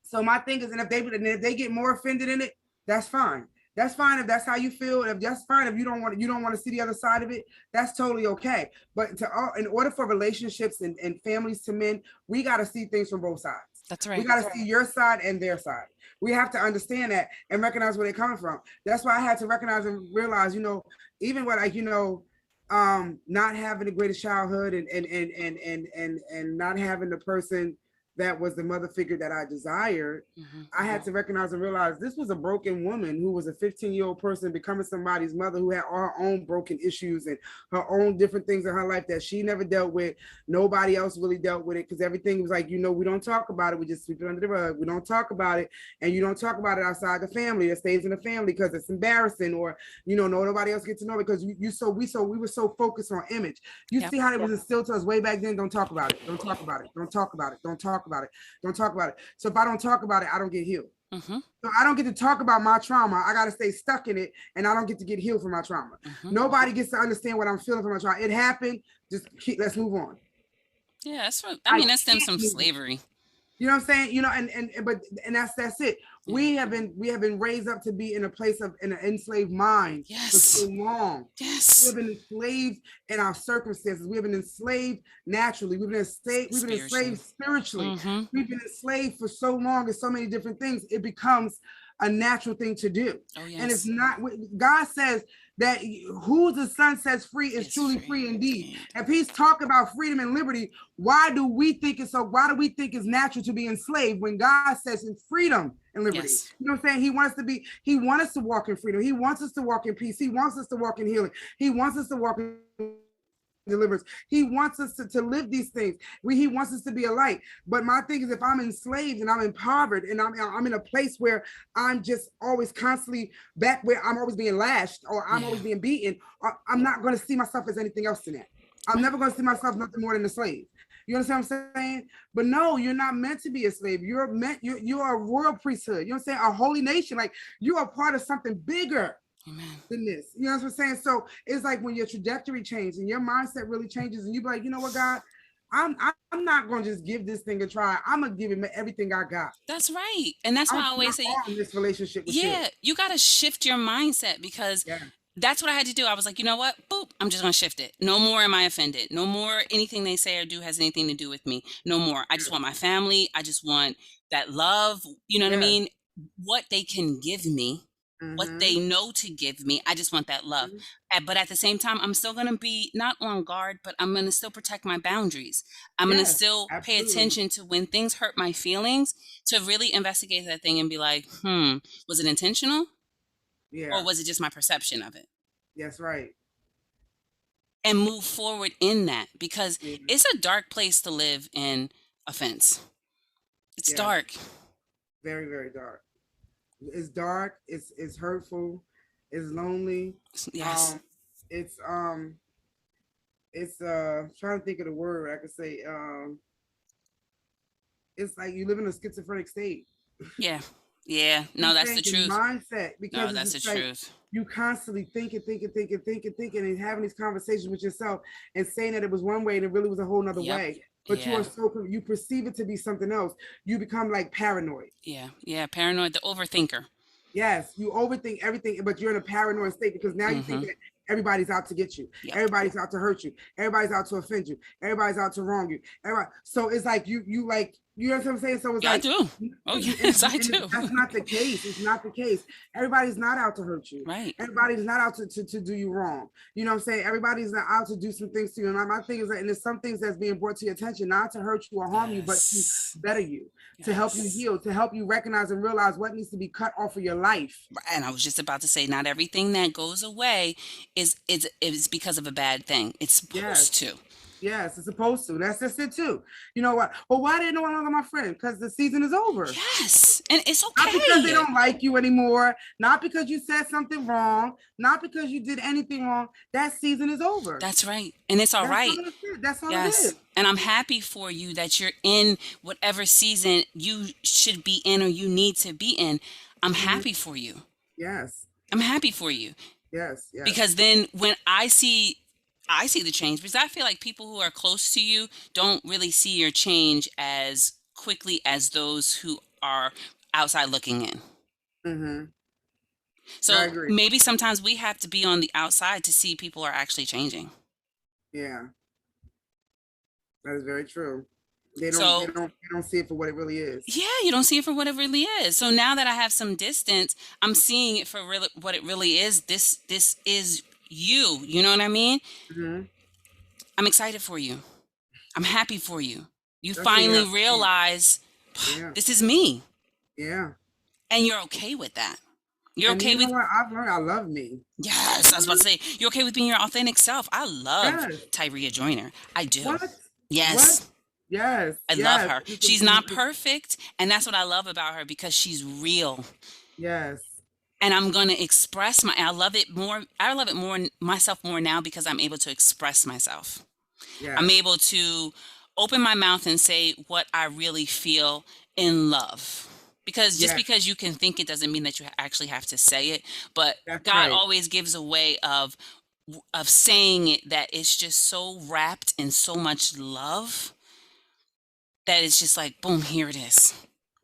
[SPEAKER 2] So my thing is, and if they get more offended in it, that's fine. That's fine if that's how you feel. If that's fine if you don't want to see the other side of it, that's totally okay. But in order for relationships and families to mend, we got to see things from both sides.
[SPEAKER 3] That's
[SPEAKER 2] We
[SPEAKER 3] right.
[SPEAKER 2] got to see your side and their side. We have to understand that and recognize where they're coming from. That's why I had to recognize and realize, even what not having the greatest childhood and not having the person that was the mother figure that I desired, I had to recognize and realize this was a broken woman who was a 15-year-old person becoming somebody's mother who had all her own broken issues and her own different things in her life that she never dealt with. Nobody else really dealt with it because everything was like, we don't talk about it. We just sweep it under the rug. We don't talk about it. And you don't talk about it outside the family. It stays in the family because it's embarrassing or, nobody else gets to know because we were so focused on image. You see how it was instilled to us way back then. Don't talk about it. Don't talk about it. Don't talk about it. Don't talk about it. Don't talk about it. So if I don't talk about it, I don't get healed. So I don't get to talk about my trauma. I got to stay stuck in it and I don't get to get healed from my trauma. Nobody gets to understand what I'm feeling from my trauma. It happened. Let's move on.
[SPEAKER 3] Yeah, that stems from slavery.
[SPEAKER 2] You know what I'm saying? And that's it. We have been raised up to be in a place of an enslaved mind for so long.
[SPEAKER 3] Yes.
[SPEAKER 2] We've been enslaved in our circumstances. We've been enslaved naturally. We've been enslaved spiritually. We've been enslaved for so long in so many different things. It becomes a natural thing to do.
[SPEAKER 3] Oh, yes.
[SPEAKER 2] And it's not, God says that who the Son sets free is truly free indeed. If he's talking about freedom and liberty, why do we think it's natural to be enslaved when God says in freedom and liberty?
[SPEAKER 3] Yes.
[SPEAKER 2] You know what I'm saying? He wants us to walk in freedom. He wants us to walk in peace. He wants us to walk in healing. He wants us to walk in deliverance. He wants us to live these things. He wants us to be a light. But my thing is, if I'm enslaved and I'm impoverished and I'm in a place where I'm just always constantly back where I'm always being lashed or I'm always being beaten, I'm not going to see myself as anything else than that. I'm never going to see myself nothing more than a slave. You understand what I'm saying? But no, you're not meant to be a slave. You're a royal priesthood. You know what I'm saying? A holy nation. Like you are part of something bigger.
[SPEAKER 3] Amen.
[SPEAKER 2] Than this. You know what I'm saying? So it's like when your trajectory changes and your mindset really changes and you be like, you know what, God, I'm not going to just give this thing a try. I'm going to give it everything I got.
[SPEAKER 3] That's right. And that's why I always say
[SPEAKER 2] in this relationship with you.
[SPEAKER 3] You got to shift your mindset because that's what I had to do. I was like, you know what? Boop. I'm just going to shift it. No more am I offended. No more anything they say or do has anything to do with me. No more. I just want my family. I just want that love. You know what I mean? What they can give me. What they know to give me. I just want that love. But at the same time, I'm still going to be not on guard, but I'm going to still protect my boundaries. I'm going to still pay attention to when things hurt my feelings to really investigate that thing and be like, was it intentional? Or was it just my perception of it?
[SPEAKER 2] That's right.
[SPEAKER 3] And move forward in that because it's a dark place to live in offense. It's dark. Very,
[SPEAKER 2] very dark. It's dark, it's hurtful, it's lonely.
[SPEAKER 3] Yes.
[SPEAKER 2] It's trying to think of the word I could say. It's like you live in a schizophrenic state.
[SPEAKER 3] Yeah. No, that's the truth.
[SPEAKER 2] Mindset, because
[SPEAKER 3] that's the truth.
[SPEAKER 2] You constantly thinking and having these conversations with yourself and saying that it was one way and it really was a whole nother way. But you perceive it to be something else. You become like paranoid.
[SPEAKER 3] Yeah, paranoid, the overthinker.
[SPEAKER 2] Yes, you overthink everything, but you're in a paranoid state because now you think that everybody's out to get you. Everybody's out to hurt you. Everybody's out to offend you. Everybody's out to wrong you. So it's like you like You know what I'm saying? So it's
[SPEAKER 3] Yeah, I
[SPEAKER 2] like,
[SPEAKER 3] do. Oh, yes, I do.
[SPEAKER 2] that's not the case. It's not the case. Everybody's not out to hurt you.
[SPEAKER 3] Right.
[SPEAKER 2] Everybody's not out to do you wrong. You know what I'm saying? Everybody's not out to do some things to you. And my thing is that, and there's some things that's being brought to your attention, not to hurt you or harm you, but to
[SPEAKER 3] Yes.
[SPEAKER 2] better you, to help you
[SPEAKER 3] Yes.
[SPEAKER 2] heal, to help you recognize and realize what needs to be cut off of your life.
[SPEAKER 3] And I was just about to say, not everything that goes away is because of a bad thing. It's supposed
[SPEAKER 2] Yes.
[SPEAKER 3] to.
[SPEAKER 2] Yes, it's supposed to. That's just it too. You know what? Well, why didn't no one longer my friend? Because the season is over.
[SPEAKER 3] Yes. And it's
[SPEAKER 2] Not because they
[SPEAKER 3] okay.
[SPEAKER 2] don't like you anymore, not because you said something wrong, not because you did anything wrong. That season is over.
[SPEAKER 3] That's right. And it's all
[SPEAKER 2] That's
[SPEAKER 3] right.
[SPEAKER 2] all it is. That's all it
[SPEAKER 3] Yes.
[SPEAKER 2] is.
[SPEAKER 3] And I'm happy for you that you're in whatever season you should be in or you need to be in. I'm happy for you.
[SPEAKER 2] Yes.
[SPEAKER 3] I'm happy for you.
[SPEAKER 2] Yes. Yes.
[SPEAKER 3] Because then when I see the change, because I feel like people who are close to you don't really see your change as quickly as those who are outside looking in.
[SPEAKER 2] Mm-hmm. I
[SPEAKER 3] So
[SPEAKER 2] agree.
[SPEAKER 3] maybe sometimes we have to be on the outside to see people are actually changing.
[SPEAKER 2] Yeah. That is very true. They
[SPEAKER 3] So
[SPEAKER 2] don't see it for what it really is.
[SPEAKER 3] yeah, you don't see it for what it really is. So now that I have some distance, I'm seeing it for really what it really is. This is you. You know what I mean?
[SPEAKER 2] Mm-hmm.
[SPEAKER 3] I'm excited for you. I'm happy for you. You
[SPEAKER 2] That's what you
[SPEAKER 3] finally
[SPEAKER 2] have to be.
[SPEAKER 3] realize
[SPEAKER 2] Yeah.
[SPEAKER 3] this is me.
[SPEAKER 2] Yeah.
[SPEAKER 3] And you're okay with that. You're
[SPEAKER 2] And
[SPEAKER 3] okay
[SPEAKER 2] you know
[SPEAKER 3] with
[SPEAKER 2] what? I've learned I love me.
[SPEAKER 3] yes, I was about to say, you're okay with being your authentic self. I love
[SPEAKER 2] Yes.
[SPEAKER 3] Tyria Joyner. I do.
[SPEAKER 2] What?
[SPEAKER 3] Yes.
[SPEAKER 2] What? Yes.
[SPEAKER 3] I love
[SPEAKER 2] Yes.
[SPEAKER 3] her. She's not perfect, and that's what I love about her because she's real.
[SPEAKER 2] Yes.
[SPEAKER 3] And I'm going to express I love it more. I love it more myself more now because I'm able to express myself. I'm
[SPEAKER 2] Yes.
[SPEAKER 3] able to open my mouth and say what I really feel in love. Because just
[SPEAKER 2] Yes.
[SPEAKER 3] because you can think it doesn't mean that you actually have to say it. But
[SPEAKER 2] That's
[SPEAKER 3] God
[SPEAKER 2] right.
[SPEAKER 3] always gives a way of saying it that it's just so wrapped in so much love that it's just like, boom, here it is.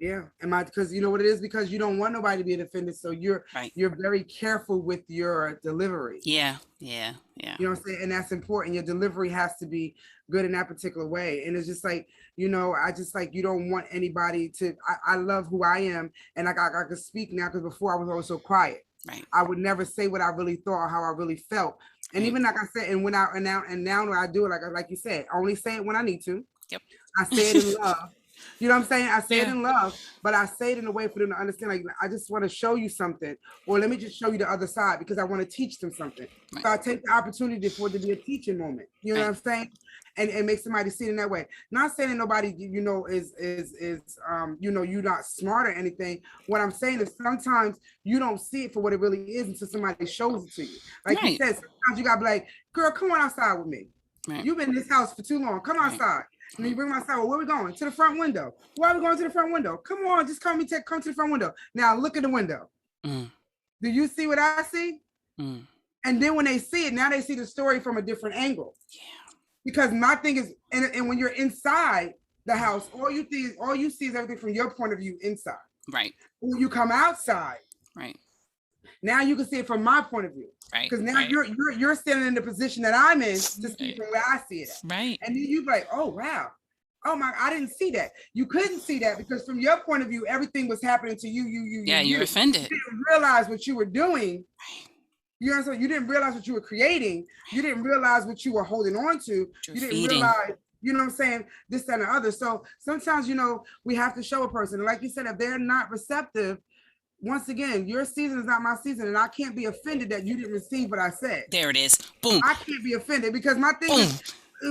[SPEAKER 2] Yeah. Because you know what it is? Because you don't want nobody to be offended. So you're
[SPEAKER 3] Right.
[SPEAKER 2] very careful with your delivery.
[SPEAKER 3] Yeah. Yeah. Yeah.
[SPEAKER 2] You know what I'm saying? And that's important. Your delivery has to be good in that particular way. And it's just like, you know, I just like, you don't want anybody to, I love who I am. And I could speak now because before I was always so quiet.
[SPEAKER 3] Right.
[SPEAKER 2] I would never say what I really thought or how I really felt. And
[SPEAKER 3] Right.
[SPEAKER 2] even like I said, and now I do it, like you said, I only say it when I need to.
[SPEAKER 3] Yep.
[SPEAKER 2] I say it in love. You know what I'm saying? I say it
[SPEAKER 3] Yeah.
[SPEAKER 2] in love, but I say it in a way for them to understand. Like, I just want to show you something, or let me just show you the other side because I want to teach them something.
[SPEAKER 3] Right.
[SPEAKER 2] So I take the opportunity for it to be a teaching moment. You know
[SPEAKER 3] Right.
[SPEAKER 2] what I'm saying? And make somebody see it in that way. Not saying that nobody, you know, is you know, you're not smart or anything. What I'm saying is sometimes you don't see it for what it really is until somebody shows it to you. Like you
[SPEAKER 3] Right.
[SPEAKER 2] said, sometimes you gotta be like, girl, come on outside with me.
[SPEAKER 3] Right.
[SPEAKER 2] You've been in this house for too long. Come
[SPEAKER 3] Right.
[SPEAKER 2] outside. And you bring my outside. Well, where are we going? To the front window. Why are we going to the front window? Come on, just come to the front window. Now look at the window.
[SPEAKER 3] Mm.
[SPEAKER 2] Do you see what I see?
[SPEAKER 3] Mm.
[SPEAKER 2] And then when they see it, now they see the story from a different angle.
[SPEAKER 3] Yeah.
[SPEAKER 2] Because my thing is, and when you're inside the house, all you see is everything from your point of view inside.
[SPEAKER 3] Right.
[SPEAKER 2] When you come outside,
[SPEAKER 3] Right.
[SPEAKER 2] now you can see it from my point of view.
[SPEAKER 3] Right.
[SPEAKER 2] Because now
[SPEAKER 3] Right.
[SPEAKER 2] you're standing in the position that I'm in to see
[SPEAKER 3] Right.
[SPEAKER 2] from where I see it at.
[SPEAKER 3] Right.
[SPEAKER 2] And then you be like, oh wow. Oh my, I didn't see that. You couldn't see that because from your point of view, everything was happening to you.
[SPEAKER 3] Yeah, you're offended.
[SPEAKER 2] You didn't realize what you were doing. You know what I'm saying? You didn't realize what you were creating. You didn't realize what you were holding on to.
[SPEAKER 3] You're
[SPEAKER 2] You didn't
[SPEAKER 3] feeding.
[SPEAKER 2] realize, you know what I'm saying, this, that, and the other. So sometimes, you know, we have to show a person. And like you said, if they're not receptive, once again, your season is not my season, and I can't be offended that you didn't receive what I said.
[SPEAKER 3] There it is. Boom.
[SPEAKER 2] I can't be offended because my thing
[SPEAKER 3] Boom.
[SPEAKER 2] is,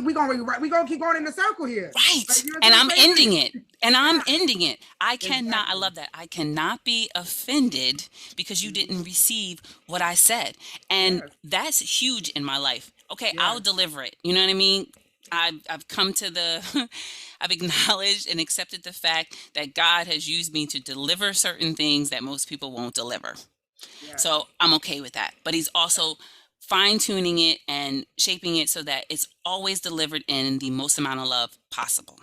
[SPEAKER 2] we gonna keep going in the circle here.
[SPEAKER 3] Right.
[SPEAKER 2] Like, you know what
[SPEAKER 3] And
[SPEAKER 2] I'm
[SPEAKER 3] I'm
[SPEAKER 2] saying?
[SPEAKER 3] ending it. And I'm
[SPEAKER 2] Yeah.
[SPEAKER 3] ending it. I cannot, I
[SPEAKER 2] Exactly.
[SPEAKER 3] love that. I cannot be offended because you didn't receive what I said. And
[SPEAKER 2] Yes.
[SPEAKER 3] that's huge in my life. Okay, I'll
[SPEAKER 2] Yes.
[SPEAKER 3] deliver it. You know what I mean? I've come to the, I've acknowledged and accepted the fact that God has used me to deliver certain things that most people won't deliver.
[SPEAKER 2] Yes.
[SPEAKER 3] So I'm okay with that. But he's also fine tuning it and shaping it so that it's always delivered in the most amount of love possible.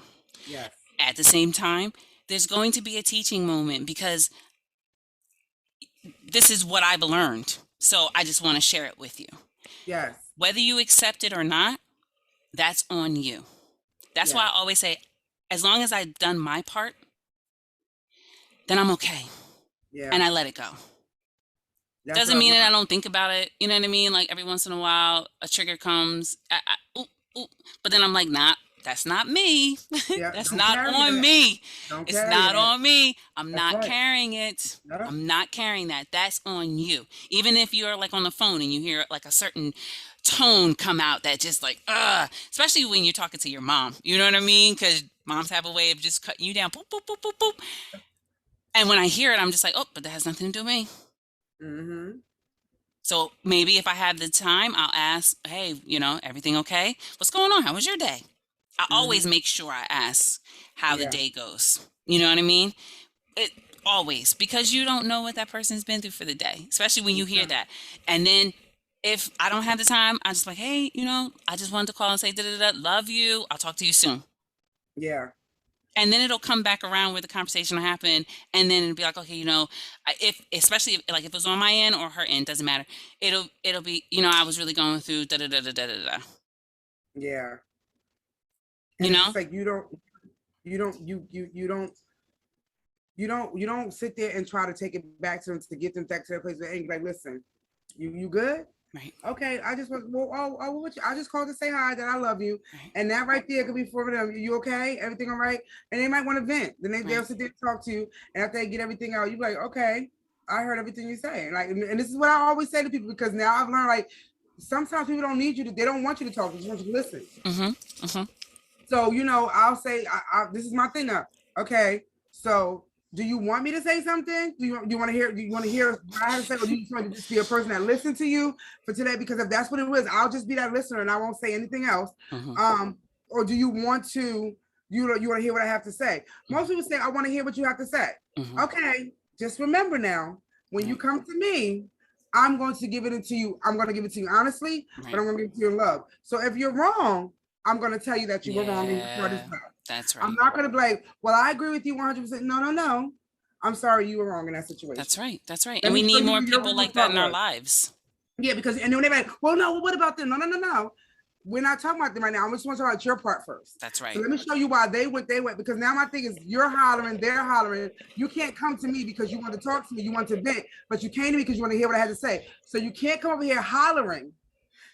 [SPEAKER 2] Yes.
[SPEAKER 3] At the same time, there's going to be a teaching moment because this is what I've learned. So I just want to share it with you.
[SPEAKER 2] Yes.
[SPEAKER 3] Whether you accept it or not, that's on you. That's why I always say, as long as I've done my part, then I'm okay.
[SPEAKER 2] Yeah.
[SPEAKER 3] And I let it go.
[SPEAKER 2] That's what
[SPEAKER 3] Doesn't
[SPEAKER 2] I've
[SPEAKER 3] mean that I
[SPEAKER 2] learned.
[SPEAKER 3] don't think about it. You know what I mean? Like every once in a while, a trigger comes. Ooh, ooh. But then I'm like, nah, that's not me.
[SPEAKER 2] Yeah.
[SPEAKER 3] That's
[SPEAKER 2] Don't
[SPEAKER 3] not
[SPEAKER 2] carry
[SPEAKER 3] on
[SPEAKER 2] that.
[SPEAKER 3] me.
[SPEAKER 2] Don't
[SPEAKER 3] It's
[SPEAKER 2] carry
[SPEAKER 3] not
[SPEAKER 2] that.
[SPEAKER 3] on me. I'm
[SPEAKER 2] That's
[SPEAKER 3] not
[SPEAKER 2] right.
[SPEAKER 3] carrying it.
[SPEAKER 2] Yeah.
[SPEAKER 3] I'm not carrying that. That's on you. Even if you're like on the phone and you hear like a certain tone come out that just like, especially when you're talking to your mom. You know what I mean? Because moms have a way of just cutting you down. Boop, boop, boop, boop, boop. And when I hear it, I'm just like, oh, but that has nothing to do with me.
[SPEAKER 2] Mm-hmm.
[SPEAKER 3] So maybe if I have the time, I'll ask, hey, everything okay? What's going on? How was your day? I always
[SPEAKER 2] Mm-hmm.
[SPEAKER 3] make sure I ask how the
[SPEAKER 2] Yeah.
[SPEAKER 3] day goes. You know what I mean? It always, because you don't know what that person's been through for the day, especially when you hear
[SPEAKER 2] Yeah.
[SPEAKER 3] that. And then if I don't have the time, I just like, hey, I just wanted to call and say, da da da, love you. I'll talk to you soon.
[SPEAKER 2] Yeah.
[SPEAKER 3] And then it'll come back around where the conversation will happen, and then it'll be like, okay, if especially if it was on my end or her end, doesn't matter. It'll be, I was really going through da da da da da da da.
[SPEAKER 2] Yeah.
[SPEAKER 3] You
[SPEAKER 2] And it's
[SPEAKER 3] know,
[SPEAKER 2] just like you don't sit there and try to take it back to them to get them back to their place of anger. Like, listen, you good?
[SPEAKER 3] right,
[SPEAKER 2] Okay, I just was I just called to say hi, that I love you,
[SPEAKER 3] right,
[SPEAKER 2] and that right there could be for them. You okay? Everything all right? And they might want to vent. Then they'll
[SPEAKER 3] right.
[SPEAKER 2] sit there and talk to you, and after they get everything out, you be like, okay, I heard everything you're saying. Like, and this is what I always say to people, because now I've learned, like, sometimes people don't need you to. They don't want you to talk. They just want you to listen.
[SPEAKER 3] Mhm, mhm.
[SPEAKER 2] So, I'll say, this is my thing now. Okay, so do you want me to say something? Do you want to hear? Do you want to hear what I have to say, or do you just want to just be a person that listens to you for today? Because if that's what it is, I'll just be that listener and I won't say anything else.
[SPEAKER 3] Mhm,
[SPEAKER 2] Or do you want to? You want to hear what I have to say? Most people say, I want to hear what you have to say.
[SPEAKER 3] mhm.
[SPEAKER 2] Okay, just remember now, when you
[SPEAKER 3] Right,
[SPEAKER 2] come to me, I'm going to give it to you. I'm going to give it to you honestly, but
[SPEAKER 3] right.
[SPEAKER 2] I'm going to give it to you in love. So if you're wrong, I'm going to tell you that you were wrong in your part as
[SPEAKER 3] Yeah,
[SPEAKER 2] well.
[SPEAKER 3] that's
[SPEAKER 2] I'm
[SPEAKER 3] right.
[SPEAKER 2] not going to be like, well, I agree with you 100%. No, no, no. I'm sorry, you were wrong in that situation.
[SPEAKER 3] That's right. That's right.
[SPEAKER 2] Let
[SPEAKER 3] And
[SPEAKER 2] me
[SPEAKER 3] we
[SPEAKER 2] show
[SPEAKER 3] need
[SPEAKER 2] you
[SPEAKER 3] more
[SPEAKER 2] where your
[SPEAKER 3] people
[SPEAKER 2] wrong
[SPEAKER 3] like that
[SPEAKER 2] part
[SPEAKER 3] in our
[SPEAKER 2] was.
[SPEAKER 3] lives.
[SPEAKER 2] Yeah, because, and then they're like, well, no, well, what about them? No, no, no, no. We're not talking about them right now. I just want to talk about your part first.
[SPEAKER 3] That's
[SPEAKER 2] So
[SPEAKER 3] right.
[SPEAKER 2] let me show you why they went. Because now my thing is, you're hollering, they're hollering. You can't come to me because you want to talk to me, you want to vent, but you came to me because you want to hear what I had to say. So you can't come over here hollering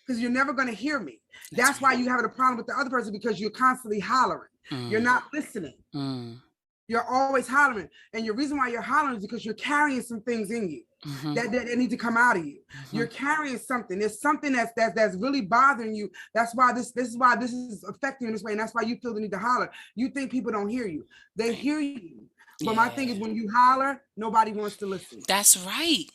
[SPEAKER 2] because you're never going to hear me.
[SPEAKER 3] That's
[SPEAKER 2] That's why
[SPEAKER 3] right.
[SPEAKER 2] you have a problem with the other person, because you're constantly hollering. You're
[SPEAKER 3] Mm,
[SPEAKER 2] not listening.
[SPEAKER 3] mm,
[SPEAKER 2] You're always hollering. And your reason why you're hollering is because you're carrying some things in you
[SPEAKER 3] mhm,
[SPEAKER 2] that need to come out of you.
[SPEAKER 3] mhm.
[SPEAKER 2] You're carrying something. There's something that's really bothering you. That's why this is why this is affecting you this way. And that's why you feel the need to holler. You think people don't hear you. They
[SPEAKER 3] Right.
[SPEAKER 2] hear you. But my thing is,
[SPEAKER 3] Yeah.
[SPEAKER 2] when you holler, nobody wants to listen.
[SPEAKER 3] That's right.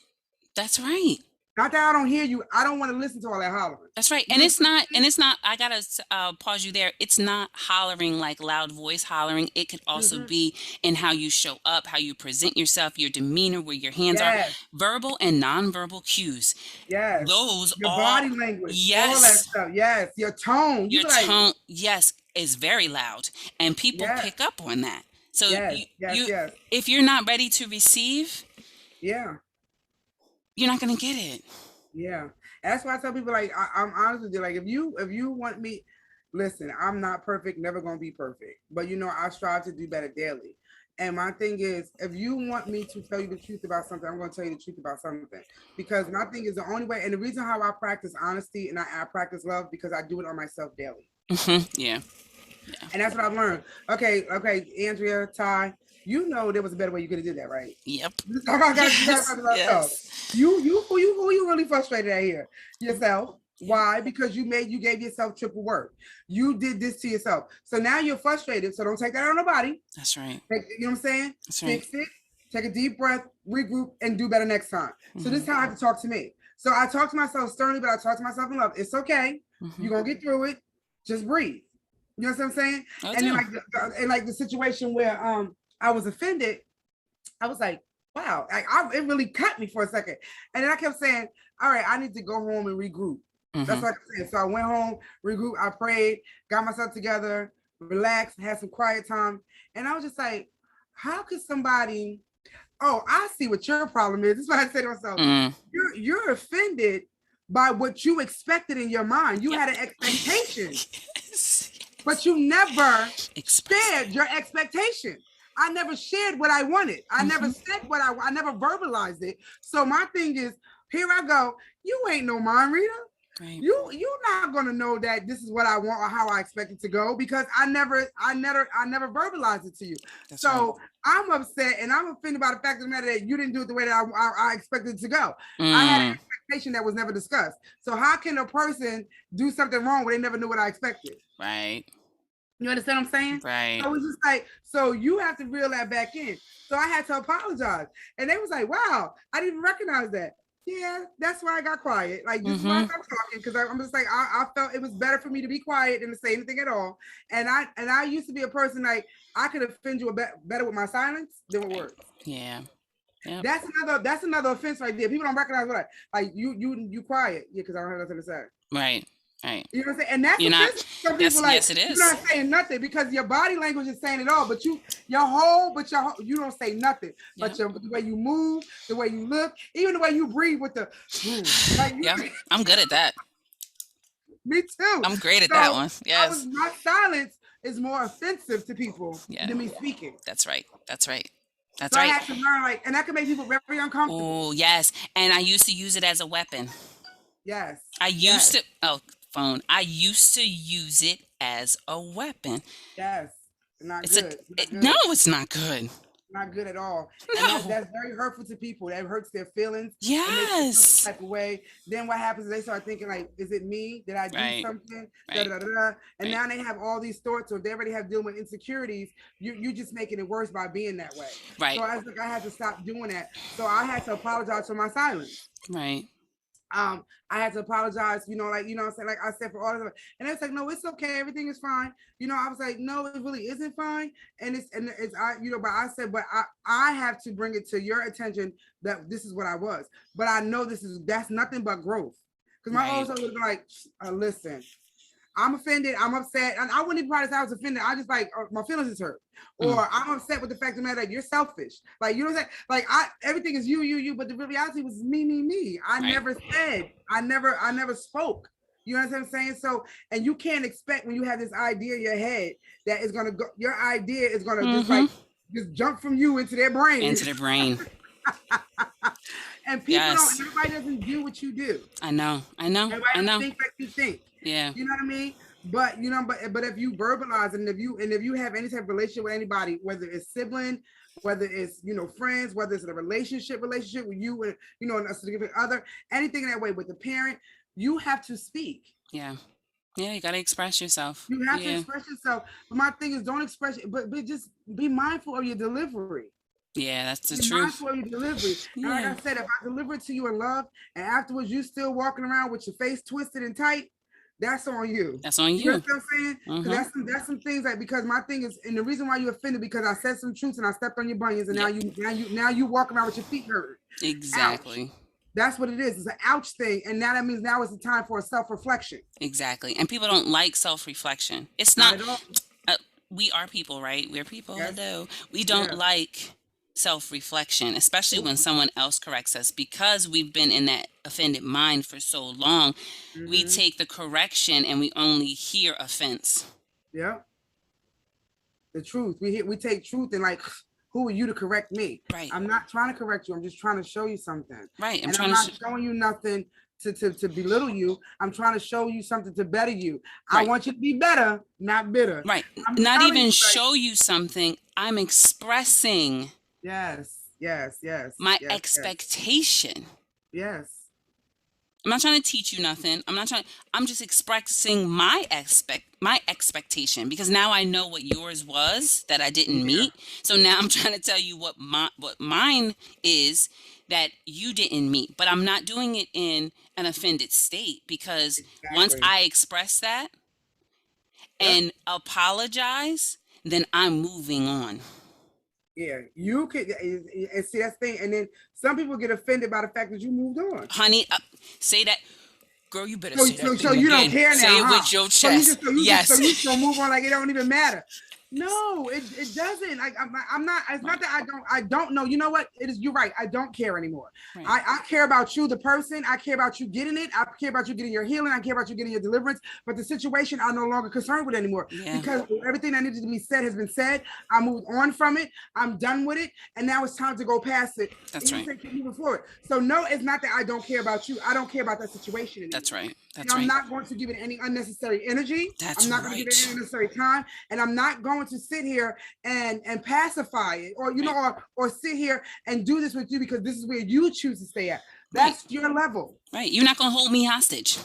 [SPEAKER 3] That's right.
[SPEAKER 2] Not that I don't hear you. I don't want to listen to all that hollering.
[SPEAKER 3] That's right.
[SPEAKER 2] You
[SPEAKER 3] And it's not, I gotta pause you there. It's not hollering like loud voice hollering. It could also
[SPEAKER 2] mm-hmm.
[SPEAKER 3] be in how you show up, how you present yourself, your demeanor, where your hands are,
[SPEAKER 2] Yes,
[SPEAKER 3] verbal and nonverbal cues.
[SPEAKER 2] yes.
[SPEAKER 3] Those
[SPEAKER 2] Your
[SPEAKER 3] all,
[SPEAKER 2] body language, all that
[SPEAKER 3] yes,
[SPEAKER 2] stuff. Yes, your tone. You
[SPEAKER 3] your
[SPEAKER 2] be like,
[SPEAKER 3] tone, yes, is very loud. And people
[SPEAKER 2] yes,
[SPEAKER 3] pick up on that. So
[SPEAKER 2] yes, yes, yes.
[SPEAKER 3] if you're not ready to receive,
[SPEAKER 2] Yeah.
[SPEAKER 3] you're not going to get it.
[SPEAKER 2] Yeah, that's why I tell people, like, I'm honest with you. Like, if you want me, listen, I'm not perfect, never gonna be perfect, but I strive to do better daily. And my thing is, if you want me to tell you the truth about something, I'm gonna tell you the truth about something, because my thing is the only way. And the reason how I practice honesty and I practice love, because I do it on myself daily.
[SPEAKER 3] Yeah. Yeah.
[SPEAKER 2] And that's what I've learned. Okay, Andrea, Ty, there was a better way you could have did that, right?
[SPEAKER 3] Yep.
[SPEAKER 2] I got
[SPEAKER 3] Yes.
[SPEAKER 2] about myself.
[SPEAKER 3] Yes.
[SPEAKER 2] Who you really frustrated at here? Yourself.
[SPEAKER 3] Yep.
[SPEAKER 2] Why? Because you gave yourself triple work. You did this to yourself. So now you're frustrated. So don't take that on nobody.
[SPEAKER 3] That's right.
[SPEAKER 2] You know what I'm saying?
[SPEAKER 3] That's right.
[SPEAKER 2] Fix it. Take a deep breath, regroup, and do better next time. So this is
[SPEAKER 3] Mm-hmm.
[SPEAKER 2] how I have to talk to me. So I talk to myself sternly, but I talk to myself in love. It's okay.
[SPEAKER 3] Mm-hmm.
[SPEAKER 2] You're gonna get through it. Just breathe. You know what I'm saying?
[SPEAKER 3] I
[SPEAKER 2] And then
[SPEAKER 3] do.
[SPEAKER 2] like the situation where I was offended, I was like, wow, it really cut me for a second. And then I kept saying, all right, I need to go home and regroup. That's
[SPEAKER 3] Mm-hmm.
[SPEAKER 2] what I said. So I went home, regrouped, I prayed, got myself together, relaxed, had some quiet time. And I was just like, how could somebody, oh, I see what your problem is. This is what I said to myself.
[SPEAKER 3] Mm.
[SPEAKER 2] You're offended by what you expected in your mind. You
[SPEAKER 3] Yep.
[SPEAKER 2] had an expectation.
[SPEAKER 3] Yes.
[SPEAKER 2] but you never
[SPEAKER 3] Express.
[SPEAKER 2] shared your expectation. I never shared what I wanted. I never said what I never verbalized it. So my thing is, here I go. You ain't no mind reader.
[SPEAKER 3] Right.
[SPEAKER 2] You're not gonna know that this is what I want or how I expect it to go because I never verbalized it to you.
[SPEAKER 3] That's
[SPEAKER 2] so
[SPEAKER 3] right.
[SPEAKER 2] I'm upset and I'm offended by the fact of the matter that you didn't do it the way that I expected it to go.
[SPEAKER 3] Mm.
[SPEAKER 2] I had an expectation that was never discussed. So how can a person do something wrong when they never knew what I expected?
[SPEAKER 3] Right.
[SPEAKER 2] You understand what I'm saying?
[SPEAKER 3] Right.
[SPEAKER 2] So it's just like, so you have to reel that back in. So I had to apologize. And they was like, wow, I didn't even recognize that. Yeah, that's why I got quiet. Like, this is why I stopped talking, because I'm just like, I felt it was better for me to be quiet than to say anything at all. And I used to be a person like, I could offend you better with my silence than with words.
[SPEAKER 3] Yeah. Yep.
[SPEAKER 2] That's another offense right there. People don't recognize what like you quiet. Yeah, because I don't have nothing to say.
[SPEAKER 3] Right. Right.
[SPEAKER 2] You know what I'm saying? And that's
[SPEAKER 3] You're not,
[SPEAKER 2] some people like,
[SPEAKER 3] yes, it is.
[SPEAKER 2] You're not saying nothing because your body language is saying it all, but you don't say nothing. But the way you move, the way you look, even the way you breathe with the like,
[SPEAKER 3] yeah, I'm good at that.
[SPEAKER 2] Me too.
[SPEAKER 3] I'm great at that one. Yes.
[SPEAKER 2] My silence is more offensive to people than me speaking.
[SPEAKER 3] That's right. That's right. That's
[SPEAKER 2] so
[SPEAKER 3] right.
[SPEAKER 2] I had to learn, like, and that can make people very uncomfortable.
[SPEAKER 3] Oh, yes. And I used to use it as a weapon.
[SPEAKER 2] Yes.
[SPEAKER 3] I used to, I used to use it as a weapon.
[SPEAKER 2] Yes. Not good.
[SPEAKER 3] No, it's not good.
[SPEAKER 2] Not good at all.
[SPEAKER 3] No.
[SPEAKER 2] And that's very hurtful to people. That hurts their feelings.
[SPEAKER 3] Yes.
[SPEAKER 2] Type of way. Then what happens is they start thinking like, is it me? Did I do something? Da, da, da, da. And now they have all these thoughts, or they already have dealing with insecurities. You just making it worse by being that way.
[SPEAKER 3] Right.
[SPEAKER 2] So I was like, I had to stop doing that. So I had to apologize for my silence.
[SPEAKER 3] Right.
[SPEAKER 2] I had to apologize, what I'm saying, like I said, for all of it. And it's like, no, it's okay, everything is fine. I was like, no, it really isn't fine. And it's but I said, but I have to bring it to your attention that this is what I was. But I know that's nothing but growth. Because my old self would be like, listen, I'm offended, I'm upset, and I wouldn't even probably say I was offended. I just like, my feelings is hurt, or I'm upset with the fact of the matter that you're selfish. Like, you know what I'm saying? Like, everything is you, but the reality was me. I never said, I never spoke. You know what I'm saying? So, and you can't expect when you have this idea in your head that is gonna go, your idea is gonna just jump from you into their brain. And people don't. Everybody doesn't do what you do.
[SPEAKER 3] I know.
[SPEAKER 2] Everybody doesn't think like you think.
[SPEAKER 3] Yeah.
[SPEAKER 2] You know what I mean? But but if you verbalize and if you have any type of relationship with anybody, whether it's sibling, whether it's friends, whether it's a relationship with you and a significant other, anything in that way with the parent, you have to speak.
[SPEAKER 3] Yeah. Yeah, you got to express yourself.
[SPEAKER 2] You have to express yourself. But my thing is, don't express it, but just be mindful of your delivery.
[SPEAKER 3] Yeah, that's the
[SPEAKER 2] be
[SPEAKER 3] truth.
[SPEAKER 2] Mindful of your delivery. And like I said, if I deliver it to you in love, and afterwards you still walking around with your face twisted and tight, that's on you.
[SPEAKER 3] That's on you.
[SPEAKER 2] You know what I'm saying? That's some things like, because my thing is, and the reason why you offended because I said some truths and I stepped on your bunions, and now you walking around with your feet hurt.
[SPEAKER 3] Exactly.
[SPEAKER 2] Ouch. That's what it is. It's an ouch thing, and now that means now is the time for a self-reflection.
[SPEAKER 3] Exactly. And people don't like self-reflection. It's not at all. We are people, right? We're people. Yes. Hello. We don't like self-reflection, especially when someone else corrects us, because we've been in that offended mind for so long. We take the correction and we only hear offense.
[SPEAKER 2] Yeah. The truth. We take truth and like, who are you to correct me?
[SPEAKER 3] Right.
[SPEAKER 2] I'm not trying to correct you. I'm just trying to show you something.
[SPEAKER 3] Right.
[SPEAKER 2] I'm not showing you nothing to belittle you. I'm trying to show you something to better you. Right. I want you to be better, not bitter.
[SPEAKER 3] Right. Not even show you something. I'm expressing.
[SPEAKER 2] Yes.
[SPEAKER 3] My expectation.
[SPEAKER 2] Yes.
[SPEAKER 3] I'm not trying to teach you nothing. I'm just expressing my expectation, because now I know what yours was that I didn't meet. So now I'm trying to tell you what mine is that you didn't meet, but I'm not doing it in an offended state, because once I express that and apologize, then I'm moving on.
[SPEAKER 2] Yeah, you could, and see that's the thing. And then some people get offended by the fact that you moved on.
[SPEAKER 3] Honey, say that. Girl, you better say that.
[SPEAKER 2] So you don't care now,
[SPEAKER 3] Say it with your chest.
[SPEAKER 2] So you just gonna move on like it don't even matter. No, it doesn't. I'm not. It's not that I don't know. You know what? It is. You're right. I don't care anymore.
[SPEAKER 3] Right.
[SPEAKER 2] I care about you, the person. I care about you getting it. I care about you getting your healing. I care about you getting your deliverance. But the situation, I'm no longer concerned with anymore because everything that needed to be said has been said. I moved on from it. I'm done with it, and now it's time to go past it.
[SPEAKER 3] That's right.
[SPEAKER 2] Keep moving forward. So no, it's not that I don't care about you. I don't care about that situation anymore.
[SPEAKER 3] That's right.
[SPEAKER 2] And I'm not going to give it any unnecessary energy.
[SPEAKER 3] That's
[SPEAKER 2] I'm not going to give it any unnecessary time, and I'm not going to sit here and pacify it, or or sit here and do this with you because this is where you choose to stay at. That's your level.
[SPEAKER 3] Right. You're not going to hold me hostage.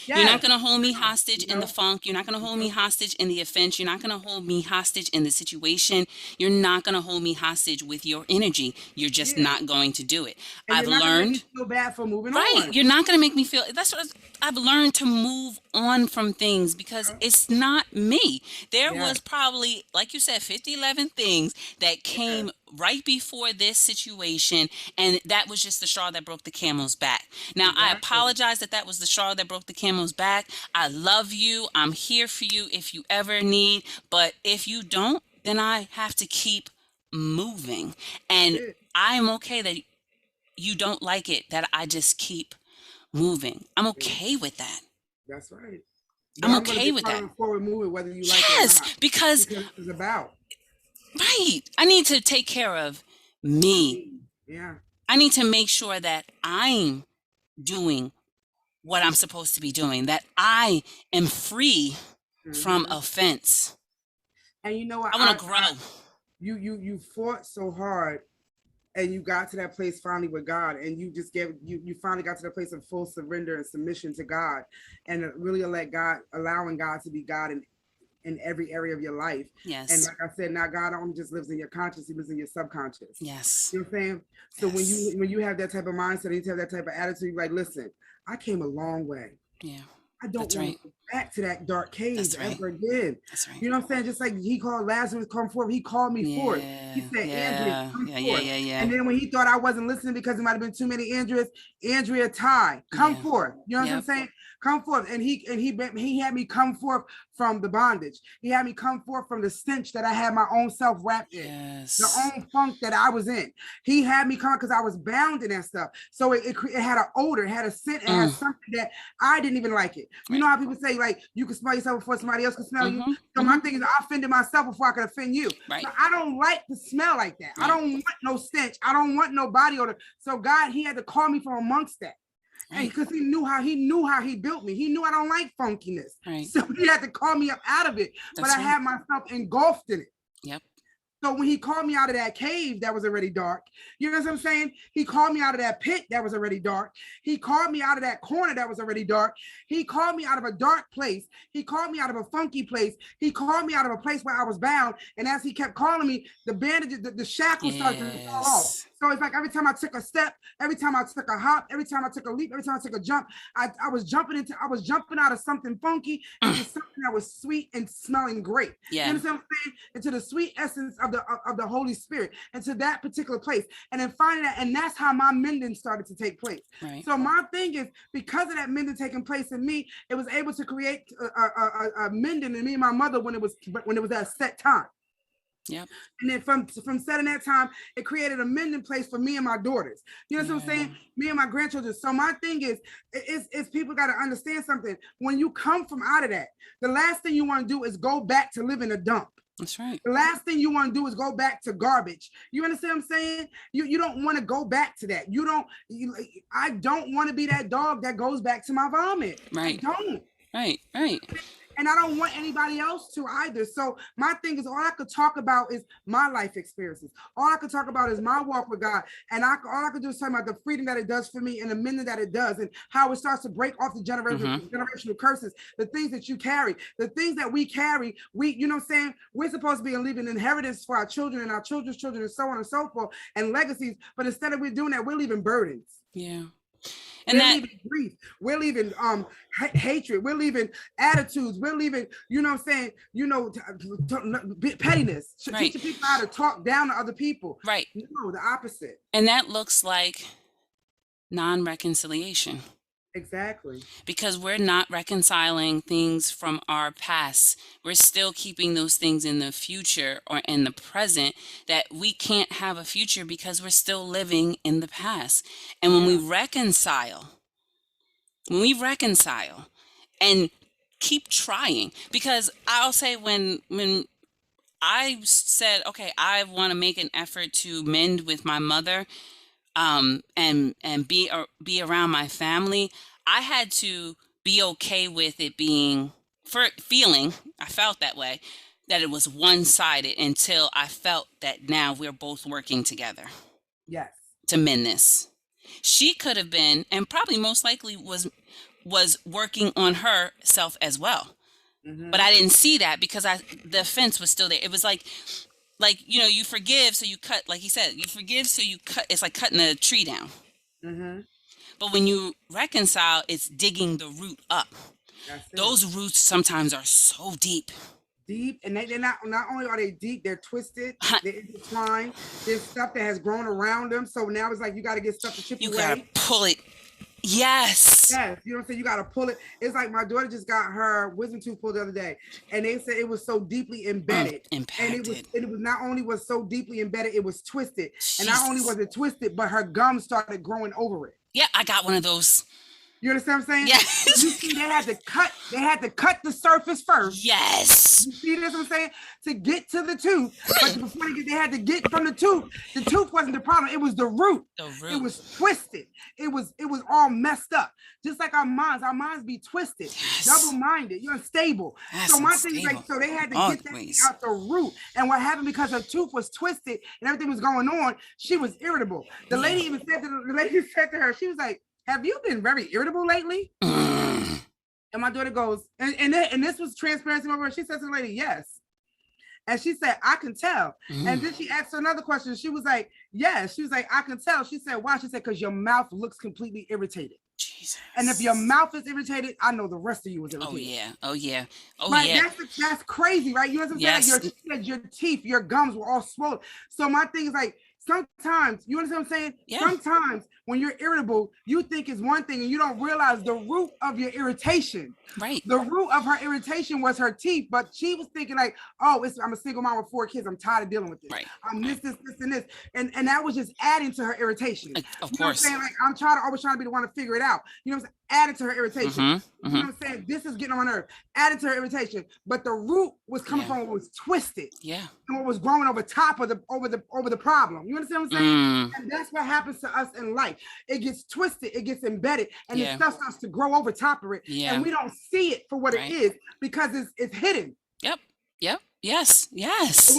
[SPEAKER 2] Yes.
[SPEAKER 3] You're not going to hold me hostage in the funk. You're not going to hold me hostage in the offense. You're not going to hold me hostage in the situation. You're not going to hold me hostage with your energy. You're just not going to do it.
[SPEAKER 2] And
[SPEAKER 3] I've learned.
[SPEAKER 2] Feel bad for moving
[SPEAKER 3] on. You're not going to make me feel. That's what I've learned, to move on from things because it's not me. There was probably, like you said, 50, 11 things that came right before this situation, and that was just the straw that broke the camel's back. Now, I apologize that was the straw that broke the camel's back. I love you. I'm here for you if you ever need, but if you don't, then I have to keep moving. And I'm okay that you don't like it, that I just keep moving. I'm okay with that.
[SPEAKER 2] That's right.
[SPEAKER 3] I'm okay with that.
[SPEAKER 2] Forward moving, whether you like it or not.
[SPEAKER 3] Because
[SPEAKER 2] it's about.
[SPEAKER 3] Right. I need to take care of me.
[SPEAKER 2] Yeah.
[SPEAKER 3] I need to make sure that I'm doing what I'm supposed to be doing, that I am free from offense.
[SPEAKER 2] And you know what?
[SPEAKER 3] I want to grow.
[SPEAKER 2] You fought so hard, and you got to that place finally with God, and you just you finally got to the place of full surrender and submission to God, and really allowing God to be God in every area of your life.
[SPEAKER 3] Yes.
[SPEAKER 2] And like I said, now God only just lives in your conscious, he lives in your subconscious.
[SPEAKER 3] Yes.
[SPEAKER 2] You know what I'm saying? So when you have that type of mindset, you have that type of attitude, you're like, listen, I came a long way.
[SPEAKER 3] Yeah.
[SPEAKER 2] I don't want to go back to that dark cave ever again.
[SPEAKER 3] That's right.
[SPEAKER 2] You know what I'm saying? Just like he called Lazarus come forth, he called me forth. He said, Andrea, come forth. And then when he thought I wasn't listening because there might have been too many Andreas, Andrea Ty, come forth. You know what I'm saying? Come forth. And he had me come forth from the bondage. He had me come forth from the stench that I had my own self wrapped in. The own funk that I was in. He had me come because I was bound in that stuff. So it had an odor, it had a scent, it had something that I didn't even like it. You know how people say, like, you can smell yourself before somebody else can smell you? So my thing is, I offended myself before I could offend you.
[SPEAKER 3] Right.
[SPEAKER 2] So I don't like the smell like that. I don't want no stench. I don't want no body odor. So God, he had to call me from amongst that. And because he knew how he built me. He knew I don't like funkiness.
[SPEAKER 3] Right.
[SPEAKER 2] So he had to call me up out of it. But I had myself engulfed in it.
[SPEAKER 3] Yep.
[SPEAKER 2] So when he called me out of that cave that was already dark, you know what I'm saying? He called me out of that pit that was already dark. He called me out of that corner that was already dark. He called me out of a dark place. He called me out of a funky place. He called me out of a place where I was bound. And as he kept calling me, the bandages, the shackles started to fall off. So it's like every time I took a step, every time I took a hop, every time I took a leap, every time I took a jump, I was jumping out of something funky into something that was sweet and smelling great.
[SPEAKER 3] Yeah.
[SPEAKER 2] You understand what I'm saying? Into the sweet essence of the Holy Spirit, and to that particular place. And then finding that, and that's how my mending started to take place.
[SPEAKER 3] Right.
[SPEAKER 2] So my thing is, because of that mending taking place in me, it was able to create a mending in me and my mother when it was that set time.
[SPEAKER 3] Yep.
[SPEAKER 2] And then from setting that time, it created a mending place for me and my daughters. You know what I'm saying? Me and my grandchildren. So my thing is people got to understand something. When you come from out of that, the last thing you want to do is go back to live in a dump.
[SPEAKER 3] That's right.
[SPEAKER 2] The last thing you want to do is go back to garbage. You understand what I'm saying? You don't want to go back to that. I don't want to be that dog that goes back to my vomit.
[SPEAKER 3] Right.
[SPEAKER 2] I don't.
[SPEAKER 3] Right.
[SPEAKER 2] And I don't want anybody else to either. So my thing is, all I could talk about is my life experiences. All I could talk about is my walk with God. And all I could do is talk about the freedom that it does for me and the mending that it does, and how it starts to break off the generational curses, the things that you carry, the things that we carry. You know what I'm saying? We're supposed to be leaving inheritance for our children and our children's children and so on and so forth, and legacies. But instead of we're doing that, we're leaving burdens.
[SPEAKER 3] Yeah.
[SPEAKER 2] And we're leaving grief. We're leaving hatred. We're leaving attitudes. We're leaving, you know what I'm saying, pettiness.
[SPEAKER 3] Right.
[SPEAKER 2] Teaching people how to talk down to other people.
[SPEAKER 3] Right.
[SPEAKER 2] No, the opposite.
[SPEAKER 3] And that looks like non-reconciliation.
[SPEAKER 2] Exactly.
[SPEAKER 3] because we're not reconciling things from our past. We're still keeping those things in the future or in the present, that we can't have a future because we're still living in the past. And
[SPEAKER 2] Yeah.
[SPEAKER 3] when we reconcile and keep trying, because I'll say when I said, okay, I want to make an effort to mend with my mother, and be around my family, I had to be okay with it being, for feeling, I felt that way, that it was one-sided, until I felt that now we're both working together
[SPEAKER 2] Yes.
[SPEAKER 3] to mend this. She could have been, and probably most likely was working on herself as well. But
[SPEAKER 2] Mm-hmm.
[SPEAKER 3] I didn't see that because the offense was still there. It was like, you forgive, so you cut, like he said, you forgive, so you cut. It's like cutting a tree down.
[SPEAKER 2] Mm-hmm.
[SPEAKER 3] But when you reconcile, it's digging the root up.
[SPEAKER 2] That's it.
[SPEAKER 3] Those roots sometimes are so deep.
[SPEAKER 2] Deep, and they're not only are they deep, they're twisted, they're intertwined. There's stuff that has grown around them. So now it's like you got to get stuff to chip
[SPEAKER 3] You gotta
[SPEAKER 2] away.
[SPEAKER 3] pull it. Yes.
[SPEAKER 2] Yes, you know what I'm saying? You got to pull it. It's like my daughter just got her wisdom tooth pulled the other day, and they said it was so deeply embedded. And
[SPEAKER 3] Impacted.
[SPEAKER 2] it was not only was so deeply embedded, it was twisted. And not only
[SPEAKER 3] Jesus.
[SPEAKER 2] was it twisted, but her gum started growing over it.
[SPEAKER 3] Yeah, I got one of those.
[SPEAKER 2] You understand what I'm saying?
[SPEAKER 3] Yes.
[SPEAKER 2] You see, they had to cut the surface first.
[SPEAKER 3] Yes.
[SPEAKER 2] You see this, what I'm saying? To get to the tooth, but before they had to get from the tooth. The tooth wasn't the problem; it was the root.
[SPEAKER 3] The root.
[SPEAKER 2] It was twisted. It was all messed up. Just like our minds be twisted,
[SPEAKER 3] Yes.
[SPEAKER 2] double-minded. You're unstable.
[SPEAKER 3] That's
[SPEAKER 2] so my
[SPEAKER 3] unstable.
[SPEAKER 2] thing is like, so they had to get that thing
[SPEAKER 3] Always.
[SPEAKER 2] out the root. And what happened, because her tooth was twisted and everything was going on, she was irritable. The lady even said to her, she was like, "Have you been very irritable lately?" And my daughter goes, and this was transparency over. She said to the lady, "Yes." And she said, "I can tell." And then she asked her another question. She was like, "Yes." She was like, "I can tell." She said, "Why?" She said, "Because your mouth looks completely irritated."
[SPEAKER 3] Jesus.
[SPEAKER 2] And if your mouth is irritated, I know the rest of you is irritated.
[SPEAKER 3] Oh yeah. Oh yeah. Oh
[SPEAKER 2] right?
[SPEAKER 3] yeah.
[SPEAKER 2] That's crazy, right? You know what I'm
[SPEAKER 3] Yes.
[SPEAKER 2] saying? Like your teeth, your gums were all swollen. So my thing is like, sometimes, you understand what I'm saying?
[SPEAKER 3] Yeah.
[SPEAKER 2] Sometimes when you're irritable, you think it's one thing and you don't realize the root of your irritation.
[SPEAKER 3] Right.
[SPEAKER 2] The root of her irritation was her teeth, but she was thinking like, "Oh, I'm a single mom with 4 kids. I'm tired of dealing with this.
[SPEAKER 3] Right.
[SPEAKER 2] I'm this, and this." And that was just adding to her irritation.
[SPEAKER 3] Of
[SPEAKER 2] you know
[SPEAKER 3] course.
[SPEAKER 2] what I'm saying? Like, I'm always trying to be the one to figure it out. You know what I'm saying? Added to her irritation. You know what I'm saying? This is getting on my nerve. Added to her irritation. But the root was coming from what was twisted.
[SPEAKER 3] Yeah.
[SPEAKER 2] And what was growing over top of the problem. You understand what I'm saying? And that's what happens to us in life. It gets twisted, it gets embedded, and the stuff starts to grow over top of it.
[SPEAKER 3] Yeah.
[SPEAKER 2] And we don't see it for what it is because it's hidden.
[SPEAKER 3] Yep. Yes.
[SPEAKER 2] But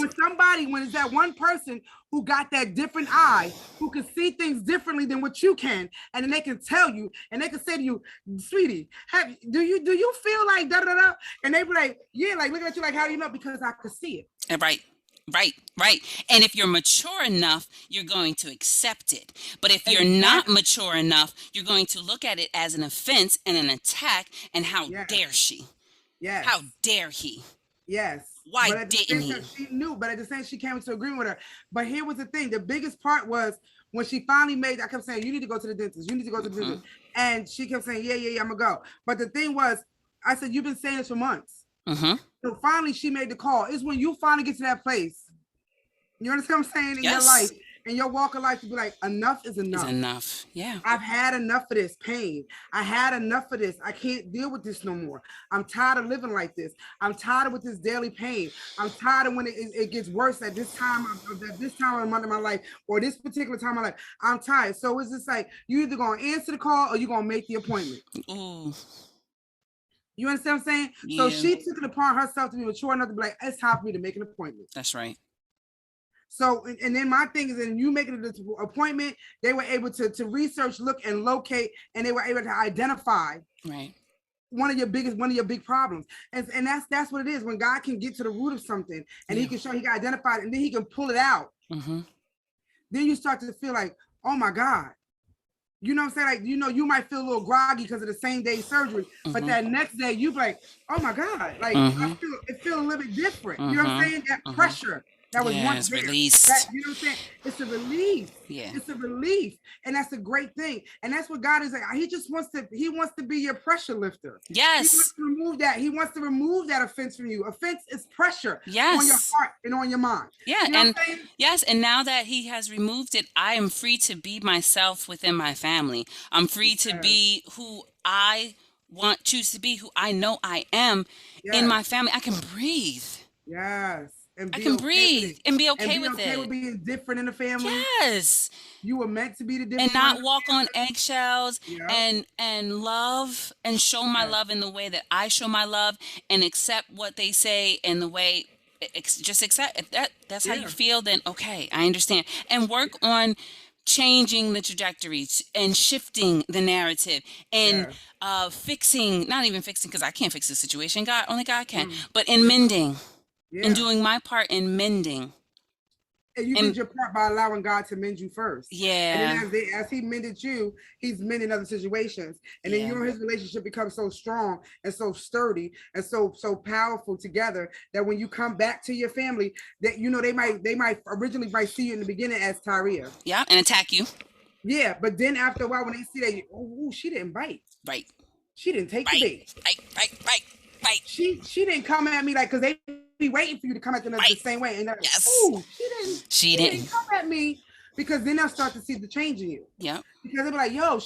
[SPEAKER 2] when it's that one person who got that different eye, who can see things differently than what you can, and then they can tell you, and they can say to you, "Sweetie, do you feel like da da da?" And they be like, "Yeah," like looking at you like, "How do you know?" Because I could see it.
[SPEAKER 3] Right. And if you're mature enough, you're going to accept it. But if you're not mature enough, you're going to look at it as an offense and an attack. And how dare she?
[SPEAKER 2] Yes.
[SPEAKER 3] How dare he?
[SPEAKER 2] Yes.
[SPEAKER 3] Why didn't he?
[SPEAKER 2] She knew, but at the same, she came to agreement with her. But here was the thing: the biggest part was when she finally made. I kept saying, "You need to go to the dentist. You need to go to the dentist," and she kept saying, "Yeah, I'm gonna go." But the thing was, I said, "You've been saying this for months." So finally, she made the call. It's when you finally get to that place. You understand what I'm saying? In your life, in your walk of life, to be like, enough is enough.
[SPEAKER 3] It's enough. Yeah.
[SPEAKER 2] I've had enough of this pain. I had enough of this. I can't deal with this no more. I'm tired of living like this. I'm tired with this daily pain. I'm tired of when it gets worse at this time of my life, or this particular time of my life. I'm tired. So it's just like, you either gonna answer the call or you're gonna make the appointment.
[SPEAKER 3] Ooh.
[SPEAKER 2] You understand what I'm saying?
[SPEAKER 3] Yeah.
[SPEAKER 2] So she took it upon herself to be mature enough to be like, "It's time for me to make an appointment."
[SPEAKER 3] That's right.
[SPEAKER 2] So, and then my thing is, and you making an appointment, they were able to research, look, and locate, and they were able to identify one of your big problems. And that's what it is. When God can get to the root of something, and he can identify it, and then he can pull it out. Then you start to feel like, "Oh my God." You know what I'm saying? Like, you might feel a little groggy because of the same day surgery, but that next day you be like, "Oh my God." Like, it feel a little bit different. You know what I'm saying? That pressure. that was once
[SPEAKER 3] Yes,
[SPEAKER 2] there. That,
[SPEAKER 3] released.
[SPEAKER 2] you know what I'm saying? It's a release.
[SPEAKER 3] Yeah.
[SPEAKER 2] It's a relief. And that's a great thing. And that's what God is like. He wants to be your pressure lifter. He wants
[SPEAKER 3] Yes.
[SPEAKER 2] to remove that. He wants to remove that offense from you. Offense is pressure on your
[SPEAKER 3] Yes.
[SPEAKER 2] heart and on your mind.
[SPEAKER 3] Yeah,
[SPEAKER 2] You know what
[SPEAKER 3] and
[SPEAKER 2] I'm saying?
[SPEAKER 3] yes, and now that he has removed it, I am free to be myself within my family. I'm free to
[SPEAKER 2] Yes.
[SPEAKER 3] be who I choose to be, who I know I am in
[SPEAKER 2] Yes.
[SPEAKER 3] my family. I can breathe.
[SPEAKER 2] Yes. And
[SPEAKER 3] I
[SPEAKER 2] be
[SPEAKER 3] can
[SPEAKER 2] okay with it.
[SPEAKER 3] breathe and be
[SPEAKER 2] And
[SPEAKER 3] okay
[SPEAKER 2] be
[SPEAKER 3] with
[SPEAKER 2] okay with
[SPEAKER 3] it.
[SPEAKER 2] being different in the family.
[SPEAKER 3] Yes.
[SPEAKER 2] You were meant to be the
[SPEAKER 3] And
[SPEAKER 2] different one in
[SPEAKER 3] not
[SPEAKER 2] the
[SPEAKER 3] walk on
[SPEAKER 2] family.
[SPEAKER 3] eggshells,
[SPEAKER 2] Yep.
[SPEAKER 3] and love and show my
[SPEAKER 2] Yes.
[SPEAKER 3] love in the way that I show my love, and accept what they say in the way, just accept. If that's how you
[SPEAKER 2] Yeah.
[SPEAKER 3] feel, then okay, I understand. And work on changing the trajectories and shifting the narrative, and
[SPEAKER 2] Yeah.
[SPEAKER 3] fixing, not even fixing, because I can't fix the situation, God, only God can,
[SPEAKER 2] Mm.
[SPEAKER 3] but in mending, and
[SPEAKER 2] Yeah.
[SPEAKER 3] doing my part in mending.
[SPEAKER 2] And you
[SPEAKER 3] And
[SPEAKER 2] did your part by allowing God to mend you first. And then
[SPEAKER 3] yeah,
[SPEAKER 2] as he mended you, he's mending other situations. And then
[SPEAKER 3] yeah,
[SPEAKER 2] you and his relationship becomes so strong and so sturdy and so powerful together that when you come back to your family, that you know they might originally might see you in the beginning as Tyria.
[SPEAKER 3] yeah, and attack you.
[SPEAKER 2] Yeah, but then after a while, when they see that, oh, she didn't bite.
[SPEAKER 3] Right,
[SPEAKER 2] She didn't take the
[SPEAKER 3] right,
[SPEAKER 2] bait.
[SPEAKER 3] right.
[SPEAKER 2] She didn't come at me like, because they be waiting for you to come at them the
[SPEAKER 3] Right.
[SPEAKER 2] same way. And they're like,
[SPEAKER 3] Yes.
[SPEAKER 2] oh,
[SPEAKER 3] She
[SPEAKER 2] she didn't
[SPEAKER 3] didn't.
[SPEAKER 2] come at me, because then they'll start to see the change in you.
[SPEAKER 3] Yep.
[SPEAKER 2] Because they'll be like, yo,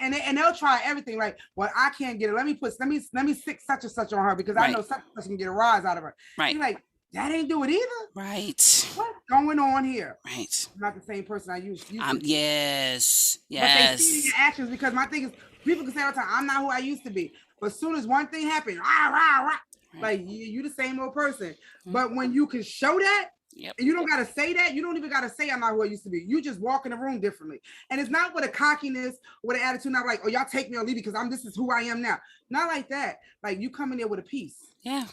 [SPEAKER 2] and they'll try everything. Like, well, I can't get it. Let me stick such and such on her, because I
[SPEAKER 3] Right.
[SPEAKER 2] know such and such can get a rise out of her.
[SPEAKER 3] Right.
[SPEAKER 2] You're like, that ain't do it either.
[SPEAKER 3] Right.
[SPEAKER 2] What's going on here?
[SPEAKER 3] Right.
[SPEAKER 2] I'm not the same person I used to be.
[SPEAKER 3] Yes.
[SPEAKER 2] But they see it in
[SPEAKER 3] Yes.
[SPEAKER 2] your actions, because my thing is, people can say all the time, I'm not who I used to be. But as soon as one thing happened, rah, rah, rah,
[SPEAKER 3] Right.
[SPEAKER 2] like you the same old person.
[SPEAKER 3] Mhm.
[SPEAKER 2] But when you can show that,
[SPEAKER 3] Yep.
[SPEAKER 2] and you don't gotta say that, you don't even gotta say I'm not who I used to be. You just walk in the room differently. And it's not with a cockiness, with an attitude, not like, oh, y'all take me or leave me because this is who I am now. Not like that. Like, you come in there with a peace.
[SPEAKER 3] Yeah.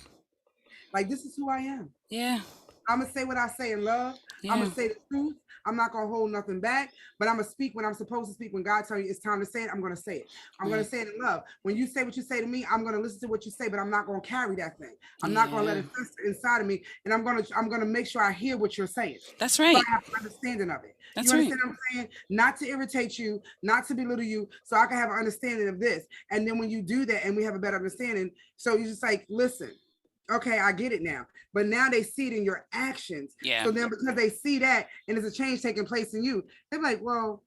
[SPEAKER 2] Like, this is who I am.
[SPEAKER 3] Yeah.
[SPEAKER 2] I'm gonna say what I say in love. I'm
[SPEAKER 3] Yeah.
[SPEAKER 2] gonna say the truth. I'm not gonna hold nothing back, but I'm gonna speak when I'm supposed to speak. When God tells you it's time to say it, I'm gonna say it. I'm gonna
[SPEAKER 3] Right.
[SPEAKER 2] say it in love. When you say what you say to me, I'm gonna listen to what you say, but I'm not gonna carry that thing. I'm not gonna let
[SPEAKER 3] Yeah.
[SPEAKER 2] it fester inside of me, and I'm gonna make sure I hear what you're saying.
[SPEAKER 3] That's
[SPEAKER 2] So
[SPEAKER 3] right.
[SPEAKER 2] I have an understanding of it.
[SPEAKER 3] That's
[SPEAKER 2] You
[SPEAKER 3] right.
[SPEAKER 2] understand what I'm saying? Not to irritate you, not to belittle you, so I can have an understanding of this. And then when you do that, and we have a better understanding, so you're just like, listen. Okay, I get it now. But now they see it in your actions.
[SPEAKER 3] Yeah.
[SPEAKER 2] So then, because they see that and there's a change taking place in you, they're like, well,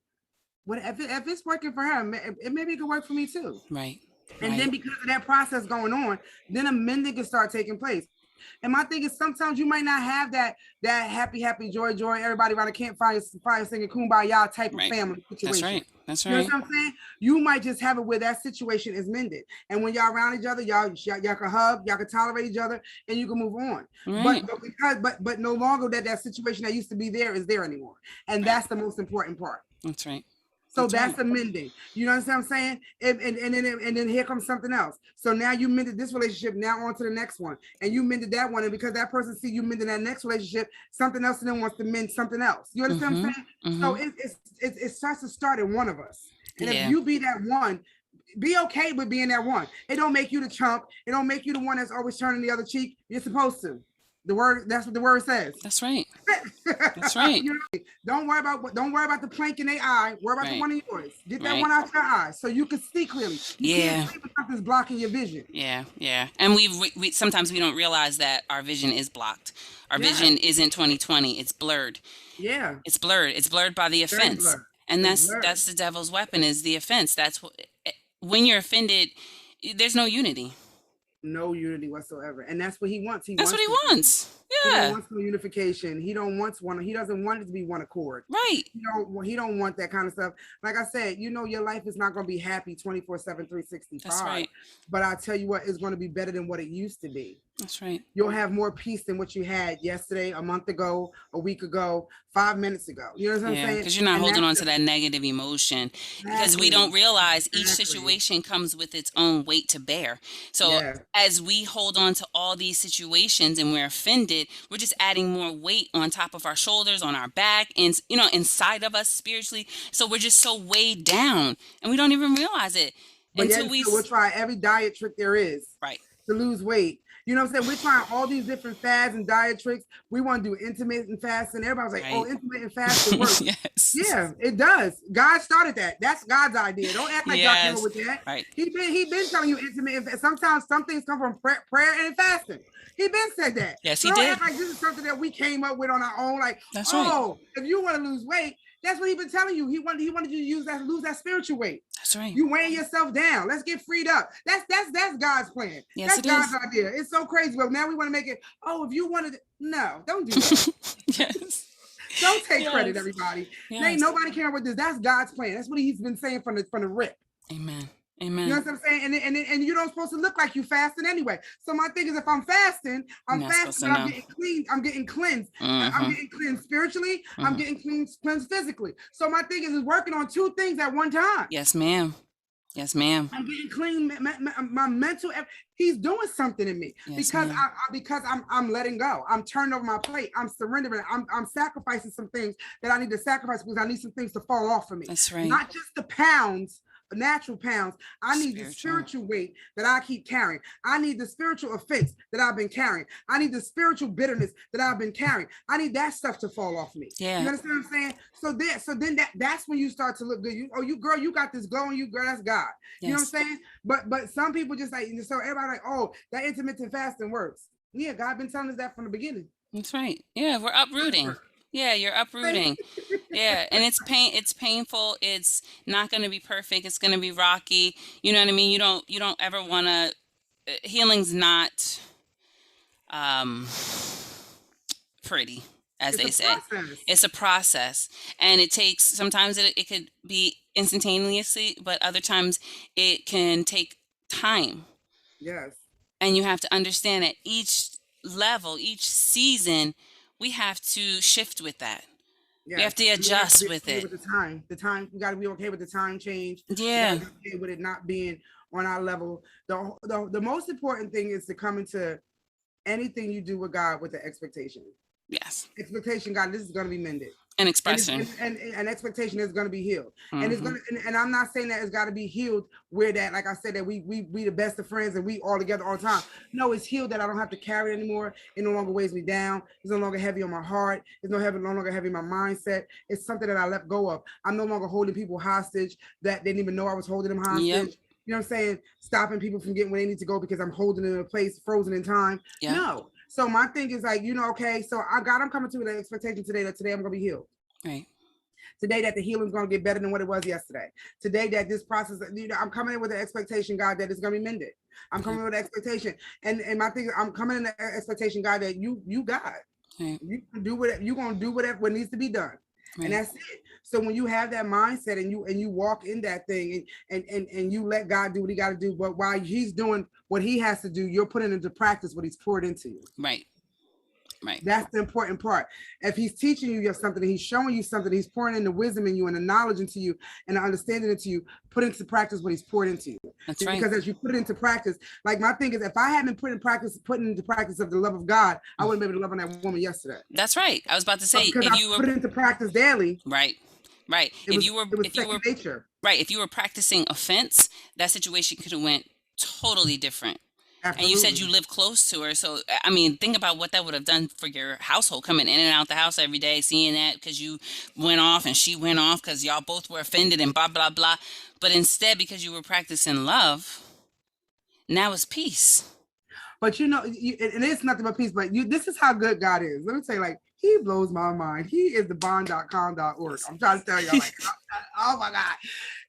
[SPEAKER 2] what if it's working for her, maybe it could work for me too.
[SPEAKER 3] Right.
[SPEAKER 2] And then, because of that process going on, then a mending can start taking place. And my thing is, sometimes you might not have that happy, joy, everybody around the campfire singing kumbaya type of family situation.
[SPEAKER 3] That's right. That's
[SPEAKER 2] You know
[SPEAKER 3] right.
[SPEAKER 2] what I'm saying? You might just have it where that situation is mended. And when y'all around each other, y'all can hug, y'all can tolerate each other, and you can move on.
[SPEAKER 3] Right.
[SPEAKER 2] But no longer that situation that used to be there is there anymore. And that's the most important part.
[SPEAKER 3] That's right.
[SPEAKER 2] So
[SPEAKER 3] That's
[SPEAKER 2] that's
[SPEAKER 3] right.
[SPEAKER 2] the mending. You know what I'm saying? And then here comes something else. So now you mended this relationship, now on to the next one. And you mended that one. And because that person see you mending that next relationship, something else in them wants to mend something else. You understand what I'm saying? So it starts to start in one of us. And
[SPEAKER 3] Yeah.
[SPEAKER 2] if you be that one, be okay with being that one. It don't make you the chump. It don't make you the one that's always turning the other cheek. You're supposed to. That's what the word says.
[SPEAKER 3] That's right. That's right.
[SPEAKER 2] You know, don't worry about the plank in their eye. Worry about the
[SPEAKER 3] Right.
[SPEAKER 2] one in yours. Get that
[SPEAKER 3] Right.
[SPEAKER 2] one out your eye so you can see clearly. You
[SPEAKER 3] Yeah.
[SPEAKER 2] can't see when something's blocking your vision.
[SPEAKER 3] Yeah, yeah. And we sometimes we don't realize that our vision is blocked. Our
[SPEAKER 2] Yeah.
[SPEAKER 3] vision isn't 2020. It's blurred.
[SPEAKER 2] Yeah.
[SPEAKER 3] It's blurred. It's blurred by the
[SPEAKER 2] Very
[SPEAKER 3] offense.
[SPEAKER 2] blurred.
[SPEAKER 3] And
[SPEAKER 2] It's blurred.
[SPEAKER 3] that's the devil's weapon, is the offense. That's what, when you're offended, there's no unity.
[SPEAKER 2] No unity whatsoever. And that's what he wants.
[SPEAKER 3] That's what he
[SPEAKER 2] to-
[SPEAKER 3] wants.
[SPEAKER 2] He don't
[SPEAKER 3] Yeah.
[SPEAKER 2] want no unification. He doesn't want it to be one accord.
[SPEAKER 3] Right.
[SPEAKER 2] He don't want that kind of stuff. Like I said, your life is not going to be happy 24/7, 365.
[SPEAKER 3] That's right.
[SPEAKER 2] But I tell you what, it's going to be better than what it used to be.
[SPEAKER 3] That's right.
[SPEAKER 2] You'll have more peace than what you had yesterday, a month ago, a week ago, 5 minutes ago. You know what I'm
[SPEAKER 3] Yeah,
[SPEAKER 2] saying?
[SPEAKER 3] because you're not
[SPEAKER 2] And
[SPEAKER 3] holding on
[SPEAKER 2] that's
[SPEAKER 3] to that negative emotion, because we
[SPEAKER 2] Exactly.
[SPEAKER 3] don't realize each
[SPEAKER 2] Exactly.
[SPEAKER 3] situation comes with its own weight to bear. So
[SPEAKER 2] Yeah.
[SPEAKER 3] as we hold on to all these situations and we're offended, we're just adding more weight on top of our shoulders, on our back, and inside of us spiritually. So we're just so weighed down, and we don't even realize it
[SPEAKER 2] But
[SPEAKER 3] until
[SPEAKER 2] yet
[SPEAKER 3] we
[SPEAKER 2] we'll try every diet trick there is
[SPEAKER 3] right.
[SPEAKER 2] to lose weight. You know what I'm saying? We're trying all these different fads and diet tricks. We want to do intermittent fasting. Everybody's like, oh,
[SPEAKER 3] Right.
[SPEAKER 2] intermittent fasting works.
[SPEAKER 3] Yes.
[SPEAKER 2] Yeah, it does. God started that. That's God's idea. Don't act like y'all came up
[SPEAKER 3] Yes.
[SPEAKER 2] with that.
[SPEAKER 3] Right.
[SPEAKER 2] He been telling you intermittent. Sometimes some things come from prayer and fasting. He been said that.
[SPEAKER 3] Yes,
[SPEAKER 2] So
[SPEAKER 3] he
[SPEAKER 2] don't
[SPEAKER 3] did.
[SPEAKER 2] act like this is something that we came up with on our own. Like,
[SPEAKER 3] That's right.
[SPEAKER 2] oh, if you want to lose weight, that's what he been telling you. He wanted you to lose that spiritual weight.
[SPEAKER 3] That's right.
[SPEAKER 2] You weighing yourself down. Let's get freed up. That's God's plan.
[SPEAKER 3] Yes,
[SPEAKER 2] That's God's idea. It's so crazy. But now we want to make it, oh, if you wanted to, no, don't do that.
[SPEAKER 3] Yes.
[SPEAKER 2] Don't take credit, everybody.
[SPEAKER 3] Yes.
[SPEAKER 2] Ain't nobody caring about this. That's God's plan. That's what he's been saying from the rip.
[SPEAKER 3] Amen. Amen.
[SPEAKER 2] You know what I'm saying? And you don't supposed to look like you fasting anyway. So my thing is, if I'm fasting, I'm fasting, but I'm getting clean. I'm getting cleansed. I'm getting cleansed spiritually. I'm getting cleansed physically. So my thing is working on two things at one time.
[SPEAKER 3] Yes, ma'am. Yes, ma'am.
[SPEAKER 2] I'm getting clean. My mental. He's doing something in me because I'm letting go. I'm turning over my plate. I'm surrendering. I'm sacrificing some things that I need to sacrifice because I need some things to fall off for me.
[SPEAKER 3] That's right.
[SPEAKER 2] Not just the pounds. Natural pounds. I need the spiritual weight that I keep carrying. I need the spiritual offense that I've been carrying. I need the spiritual bitterness that I've been carrying. I need that stuff to fall off me.
[SPEAKER 3] Yeah.
[SPEAKER 2] You understand what I'm saying? So then that's when you start to look good. You got this glow on you, girl. That's God. Yes. You know what I'm saying? But some people just like, so everybody like, oh, that intermittent fasting works. Yeah, God been telling us that from the beginning.
[SPEAKER 3] That's right. Yeah, we're uprooting. Yeah, you're uprooting. Yeah, and it's painful. It's not going to be perfect. It's going to be rocky. You know what I mean? You don't ever want to healing's not pretty, as they say. It's a process, and it takes sometimes it could be instantaneously, but other times it can take time.
[SPEAKER 2] Yes.
[SPEAKER 3] And you have to understand that each level, each season, we have to shift with that. Yes. We have to adjust with it.
[SPEAKER 2] With the time, we got to be okay with the time change.
[SPEAKER 3] Yeah.
[SPEAKER 2] We okay with it not being on our level. The most important thing is to come into anything you do with God with the expectation.
[SPEAKER 3] Yes.
[SPEAKER 2] Expectation, God, this is going to be mended.
[SPEAKER 3] An expression.
[SPEAKER 2] And expectation is going to be healed. And it's going to, and I'm not saying that it's got to be healed where that, like I said, that we the best of friends and we all together all the time. No, it's healed that I don't have to carry it anymore. It no longer weighs me down. It's no longer heavy on my heart. It's no longer heavy on my mindset. It's something that I let go of. I'm no longer holding people hostage that they didn't even know I was holding them hostage. Yep. You know what I'm saying? Stopping people from getting where they need to go because I'm holding them in a place frozen in time. Yep. No. So my thing is like, okay, so I'm coming to the expectation today that today I'm going to be healed.
[SPEAKER 3] Right.
[SPEAKER 2] Today that the healing's going to get better than what it was yesterday. Today that this process, I'm coming in with the expectation, God, that it's going to be mended. I'm coming with the expectation. And my thing is, I'm coming in the expectation, God, that you God, right. You can do whatever, you're going to do whatever what needs to be done. Right. And that's it. So when you have that mindset and you walk in that thing and you let God do what he got to do, but while he's doing what he has to do, you're putting into practice what he's poured into you.
[SPEAKER 3] Right. Right.
[SPEAKER 2] That's the important part. If he's teaching you something, he's showing you something, he's pouring in the wisdom in you and the knowledge into you and the understanding into you, put into practice what he's poured into you.
[SPEAKER 3] That's right.
[SPEAKER 2] Because as you put it into practice, like my thing is, if I hadn't put into practice of the love of God, I wouldn't be able to love on that woman yesterday.
[SPEAKER 3] That's right. I was about to say,
[SPEAKER 2] because if you put it into practice daily.
[SPEAKER 3] Right. Right. If you were
[SPEAKER 2] nature.
[SPEAKER 3] Right. If you were practicing offense, that situation could have went totally different. Absolutely. And you said you live close to her. So, I mean, think about what that would have done for your household, coming in and out the house every day, seeing that because you went off and she went off because y'all both were offended and blah, blah, blah. But instead, because you were practicing love, now it's peace.
[SPEAKER 2] But and it's nothing but peace. But this is how good God is. Let me tell you, like, he blows my mind. He is the bond.com.org. I'm trying to tell y'all, like, oh my God.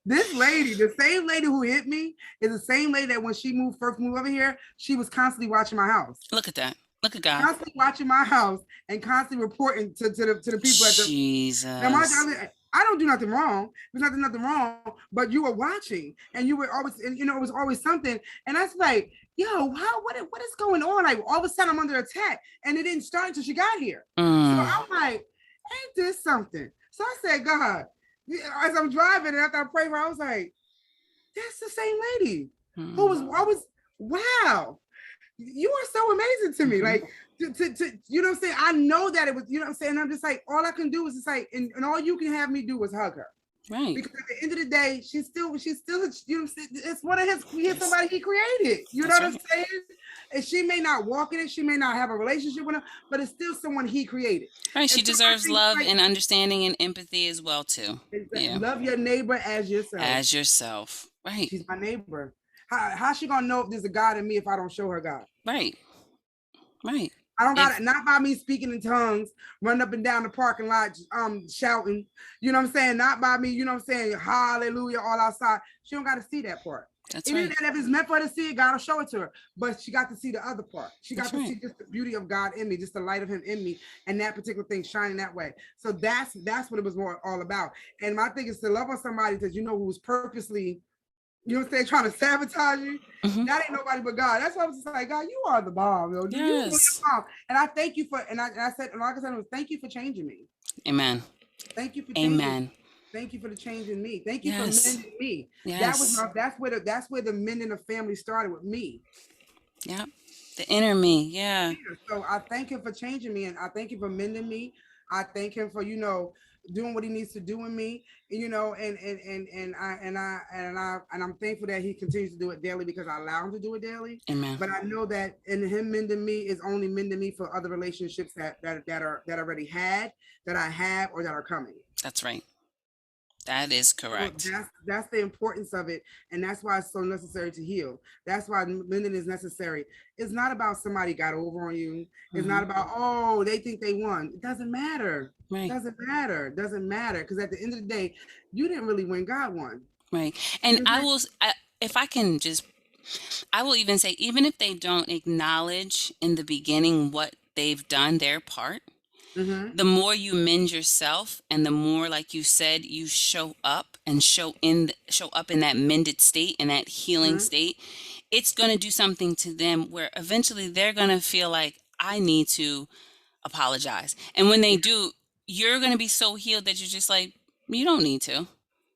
[SPEAKER 2] This lady, the same lady who hit me, is the same lady that when she first moved over here, she was constantly watching my house.
[SPEAKER 3] Look at that. Look at God.
[SPEAKER 2] Constantly watching my house and constantly reporting to the people at the.
[SPEAKER 3] Jesus.
[SPEAKER 2] I don't do nothing wrong. There's nothing wrong, but you were watching and you were always, and it was always something. And that's like, yo, what is going on? Like all of a sudden I'm under attack, and it didn't start until she got here. So I'm like, ain't this something? So I said, God. As I'm driving and after I prayed for her, I was like, that's the same lady who was always, wow, you are so amazing to me. Like, to you know what I'm saying? I know that it was, you know what I'm saying? I'm just like, all I can do is just like, and all you can have me do is hug her.
[SPEAKER 3] Right.
[SPEAKER 2] Because at the end of the day, you know, it's one of he's
[SPEAKER 3] Yes.
[SPEAKER 2] somebody he created. You know
[SPEAKER 3] That's
[SPEAKER 2] what I'm
[SPEAKER 3] right.
[SPEAKER 2] saying? And she may not walk in it, she may not have a relationship with him, but it's still someone he created.
[SPEAKER 3] Right.
[SPEAKER 2] And
[SPEAKER 3] She
[SPEAKER 2] so I
[SPEAKER 3] deserves
[SPEAKER 2] think
[SPEAKER 3] love
[SPEAKER 2] like
[SPEAKER 3] and understanding and empathy as well too. Yeah.
[SPEAKER 2] love your neighbor as yourself.
[SPEAKER 3] As yourself. Right.
[SPEAKER 2] She's my neighbor. How she gonna know if there's a God in me if I don't show her God?
[SPEAKER 3] Right. Right.
[SPEAKER 2] I don't got
[SPEAKER 3] If
[SPEAKER 2] it. Not by me speaking in tongues, running up and down the parking lot, shouting. You know what I'm saying? Not by me. You know what I'm saying? Hallelujah, all outside. She don't got to see that part.
[SPEAKER 3] that's
[SPEAKER 2] Even
[SPEAKER 3] right.
[SPEAKER 2] if it's meant for her to see it, God will show it to her. But she got to see the other part. She got
[SPEAKER 3] That's
[SPEAKER 2] to
[SPEAKER 3] right.
[SPEAKER 2] see just the beauty of God in me, just the light of Him in me, and that particular thing shining that way. So that's what it was more all about. And my thing is to love on somebody that you know who's purposely, you know what I'm saying, trying to sabotage you.
[SPEAKER 3] Hmm.
[SPEAKER 2] That ain't nobody but God. That's why I was just like, God, you are the bomb, yo. You really
[SPEAKER 3] Yes.
[SPEAKER 2] the bomb. And I thank you for, and I said, and like I said, thank you for changing me.
[SPEAKER 3] Amen.
[SPEAKER 2] Thank you for changing.
[SPEAKER 3] Amen.
[SPEAKER 2] Thank you for the change in me. Thank you for
[SPEAKER 3] Yes.
[SPEAKER 2] mending me.
[SPEAKER 3] Yes.
[SPEAKER 2] That's where the mending of family started with me.
[SPEAKER 3] Yep. The inner me. Yeah.
[SPEAKER 2] So I thank him for changing me, and I thank him for mending me. I thank him for doing what he needs to do in me, and I'm thankful that he continues to do it daily because I allow him to do it daily.
[SPEAKER 3] Amen.
[SPEAKER 2] But I know that in him mending me is only mending me for other relationships that already had, that I have, or that are coming.
[SPEAKER 3] That's right. That is
[SPEAKER 2] So
[SPEAKER 3] correct.
[SPEAKER 2] that's the importance of it, and that's why it's so necessary to heal. That's why mending is necessary. It's not about somebody got over on you. It's
[SPEAKER 3] Hmm.
[SPEAKER 2] not about, oh, they think they won. It doesn't matter.
[SPEAKER 3] Right.
[SPEAKER 2] Doesn't matter. Doesn't matter, because at the end of the day, you didn't really win. God won.
[SPEAKER 3] Right. And if I can just, I will even say, even if they don't acknowledge in the beginning what they've done, their part,
[SPEAKER 2] Mm-hmm.
[SPEAKER 3] the more you mend yourself and the more, like you said, you show up and show up in that mended state, in that healing
[SPEAKER 2] Mm-hmm.
[SPEAKER 3] state, it's going to do something to them where eventually they're going to feel like, I need to apologize. And when they do, you're going to be so healed that you're just like, you don't need to.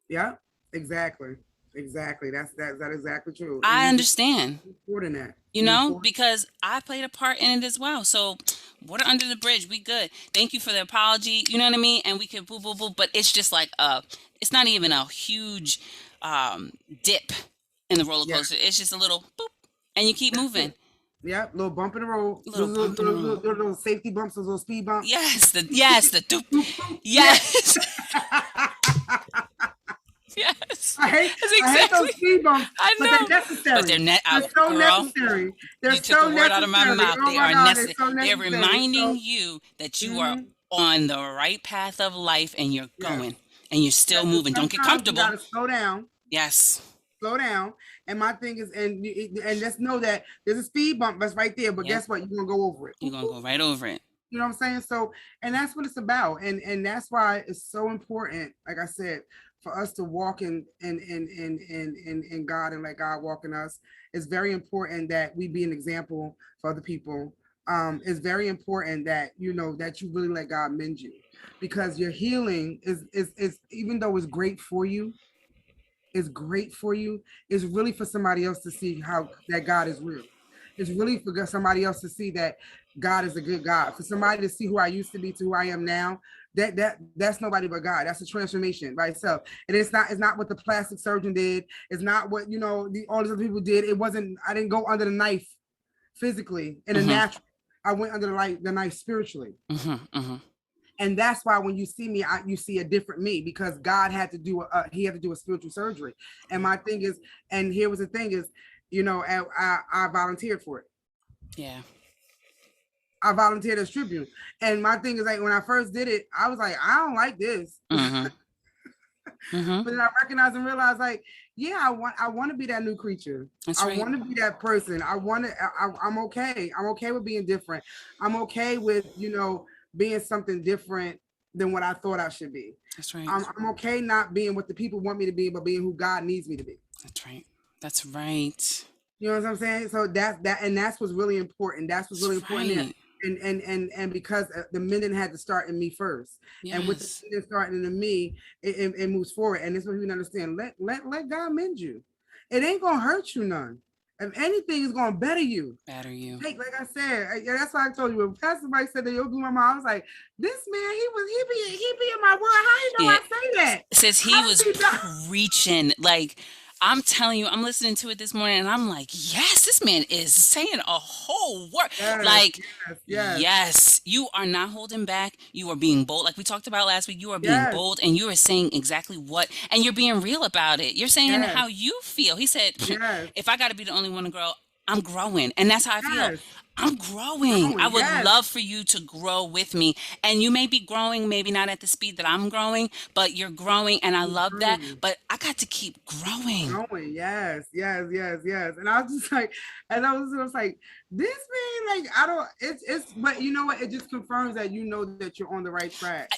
[SPEAKER 2] Yeah. Exactly. Exactly. That exactly true. And
[SPEAKER 3] I
[SPEAKER 2] you just
[SPEAKER 3] understand,
[SPEAKER 2] important that. You important.
[SPEAKER 3] because I played a part in it as well. So water under the bridge, we good. Thank you for the apology. You know what I mean? And we can boo boo boo. But it's just like it's not even a huge um dip in the roller
[SPEAKER 2] Yeah.
[SPEAKER 3] coaster. It's just a little boop, and you keep
[SPEAKER 2] That's
[SPEAKER 3] moving.
[SPEAKER 2] it. Yeah. Little bump in the road.
[SPEAKER 3] Little bump in the road.
[SPEAKER 2] Little safety bumps. Those little speed bumps.
[SPEAKER 3] Yes, the doop.
[SPEAKER 2] Boop, boop. Yeah.
[SPEAKER 3] Yes. Yes. That's
[SPEAKER 2] I hate those
[SPEAKER 3] exactly.
[SPEAKER 2] speed bumps,
[SPEAKER 3] I
[SPEAKER 2] but they're
[SPEAKER 3] know. But
[SPEAKER 2] necessary. They're
[SPEAKER 3] out,
[SPEAKER 2] so
[SPEAKER 3] girl.
[SPEAKER 2] necessary. They're
[SPEAKER 3] You took
[SPEAKER 2] so
[SPEAKER 3] a word out of my
[SPEAKER 2] necessary.
[SPEAKER 3] mouth.
[SPEAKER 2] Oh
[SPEAKER 3] They
[SPEAKER 2] my
[SPEAKER 3] are
[SPEAKER 2] God, they're
[SPEAKER 3] necessary.
[SPEAKER 2] so
[SPEAKER 3] They're
[SPEAKER 2] necessary.
[SPEAKER 3] reminding
[SPEAKER 2] So,
[SPEAKER 3] you that you are
[SPEAKER 2] mhm,
[SPEAKER 3] on the right path of life and you're
[SPEAKER 2] yes,
[SPEAKER 3] going and you're
[SPEAKER 2] yes.
[SPEAKER 3] still
[SPEAKER 2] And
[SPEAKER 3] moving. Don't get
[SPEAKER 2] sometimes you
[SPEAKER 3] comfortable.
[SPEAKER 2] gotta slow down,
[SPEAKER 3] Yes.
[SPEAKER 2] slow down. And my thing is, and just know that there's a speed bump that's right there. But
[SPEAKER 3] Yep.
[SPEAKER 2] guess what? You're gonna go over it.
[SPEAKER 3] You're going to go right over it.
[SPEAKER 2] You know what I'm saying? So, and that's what it's about, and that's why it's so important. Like I said, for us to walk in God and let God walk in us. It's very important that we be an example for other people. It's very important that that you really let God mend you, because your healing is even though it's great for you, is really for somebody else to see how that God is real. It's really for somebody else to see that God is a good God. For somebody to see who I used to be to who I am now, that's nobody but God. That's a transformation by itself. And it's not what the plastic surgeon did. It's not what all these other people did. It wasn't. I didn't go under the knife physically in a
[SPEAKER 3] Mm-hmm.
[SPEAKER 2] natural. I went under the knife spiritually.
[SPEAKER 3] Mm-hmm. Mm-hmm.
[SPEAKER 2] And that's why when you see me, you see a different me, because God had to do a spiritual surgery. And my thing is, and here was the thing is, I volunteered for it.
[SPEAKER 3] Yeah.
[SPEAKER 2] I volunteered as tribute. And my thing is, like, when I first did it, I was like, I don't like this.
[SPEAKER 3] Mm-hmm. Mm-hmm.
[SPEAKER 2] But then I recognized and realized, like, yeah, I want to be that new creature.
[SPEAKER 3] That's right.
[SPEAKER 2] I want to be that person. I'm okay. I'm okay with being different. I'm okay with, being something different than what I thought I should be.
[SPEAKER 3] That's right.
[SPEAKER 2] I'm okay not being what the people want me to be, but being who God needs me to be.
[SPEAKER 3] That's right. That's right.
[SPEAKER 2] You know what I'm saying? So that's what's really important. That's what's really important.
[SPEAKER 3] Right.
[SPEAKER 2] And because the mending had to start in me first, and with the
[SPEAKER 3] Yes.
[SPEAKER 2] mending starting in me, it moves forward. And this is what we understand. Let God mend you. It ain't gonna hurt you none. If anything, it's gonna better you.
[SPEAKER 3] Better you.
[SPEAKER 2] Like I said, that's why I told you when Pastor Mike said that you'll blew my mind. I was like, this man, he be in my word. How you know
[SPEAKER 3] Yeah.
[SPEAKER 2] I say that?
[SPEAKER 3] Says he was preaching. Like, I'm telling you, I'm listening to it this morning and I'm like, yes, this man is saying a whole word.
[SPEAKER 2] Yes,
[SPEAKER 3] Like,
[SPEAKER 2] yes, yes,
[SPEAKER 3] yes, you are not holding back. You are being bold. Like we talked about last week, you are being
[SPEAKER 2] yes,
[SPEAKER 3] bold and you are saying exactly what, and you're being real about it. You're saying
[SPEAKER 2] yes,
[SPEAKER 3] how you feel. He said,
[SPEAKER 2] yes,
[SPEAKER 3] if I got to be the only one to grow, I'm growing. And that's how I feel.
[SPEAKER 2] yes.
[SPEAKER 3] I'm growing. I
[SPEAKER 2] Growing,
[SPEAKER 3] would
[SPEAKER 2] yes.
[SPEAKER 3] love for you to grow with me. And you may be growing, maybe not at the speed that I'm growing, but you're growing. And I love that.
[SPEAKER 2] Growing.
[SPEAKER 3] But I got to keep growing.
[SPEAKER 2] Growing, yes, yes, yes, yes. And I was just like, and I was like, this man, like, I don't, but you know what? It just confirms that you know that you're on the right track.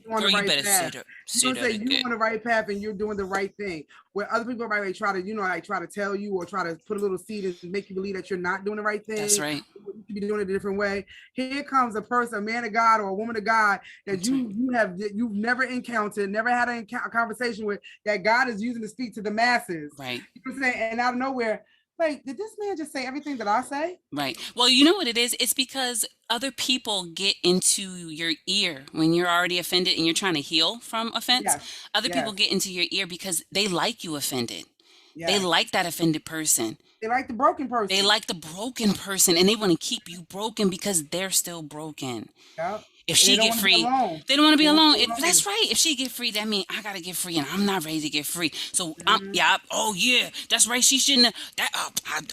[SPEAKER 2] You're on the
[SPEAKER 3] Girl, you
[SPEAKER 2] right
[SPEAKER 3] better
[SPEAKER 2] path.
[SPEAKER 3] say
[SPEAKER 2] You know,
[SPEAKER 3] that
[SPEAKER 2] say you're
[SPEAKER 3] again.
[SPEAKER 2] on the right path and you're doing the right thing. Where other people might try to, you know, like try to tell you or try to put a little seed and make you believe that you're not doing the right
[SPEAKER 3] That's
[SPEAKER 2] thing.
[SPEAKER 3] right.
[SPEAKER 2] You should be doing it a different way. Here comes a person, a man of God or a woman of God that
[SPEAKER 3] That's right.
[SPEAKER 2] you've never encountered, never had a conversation with, that God is using to speak to the masses.
[SPEAKER 3] Right.
[SPEAKER 2] You know what I'm saying? And out of nowhere, like, did this man just say everything that I say?
[SPEAKER 3] Right. Well, you know what it is? It's because other people get into your ear when you're already offended and you're trying to heal from offense.
[SPEAKER 2] Yes,
[SPEAKER 3] Other people
[SPEAKER 2] yes,
[SPEAKER 3] get into your ear because they like you offended. They
[SPEAKER 2] yes.
[SPEAKER 3] like that offended person.
[SPEAKER 2] They like the broken
[SPEAKER 3] They
[SPEAKER 2] person.
[SPEAKER 3] like the broken person and they want to keep you broken because they're still broken.
[SPEAKER 2] Yep.
[SPEAKER 3] If
[SPEAKER 2] And they
[SPEAKER 3] she
[SPEAKER 2] don't
[SPEAKER 3] get
[SPEAKER 2] want to be
[SPEAKER 3] free,
[SPEAKER 2] alone.
[SPEAKER 3] they don't want to be
[SPEAKER 2] They want
[SPEAKER 3] alone.
[SPEAKER 2] to be alone.
[SPEAKER 3] That's right. If she get free, that means I gotta get free, and I'm not ready to get free. So
[SPEAKER 2] Mhm.
[SPEAKER 3] yeah. Oh yeah, that's right. She shouldn't. That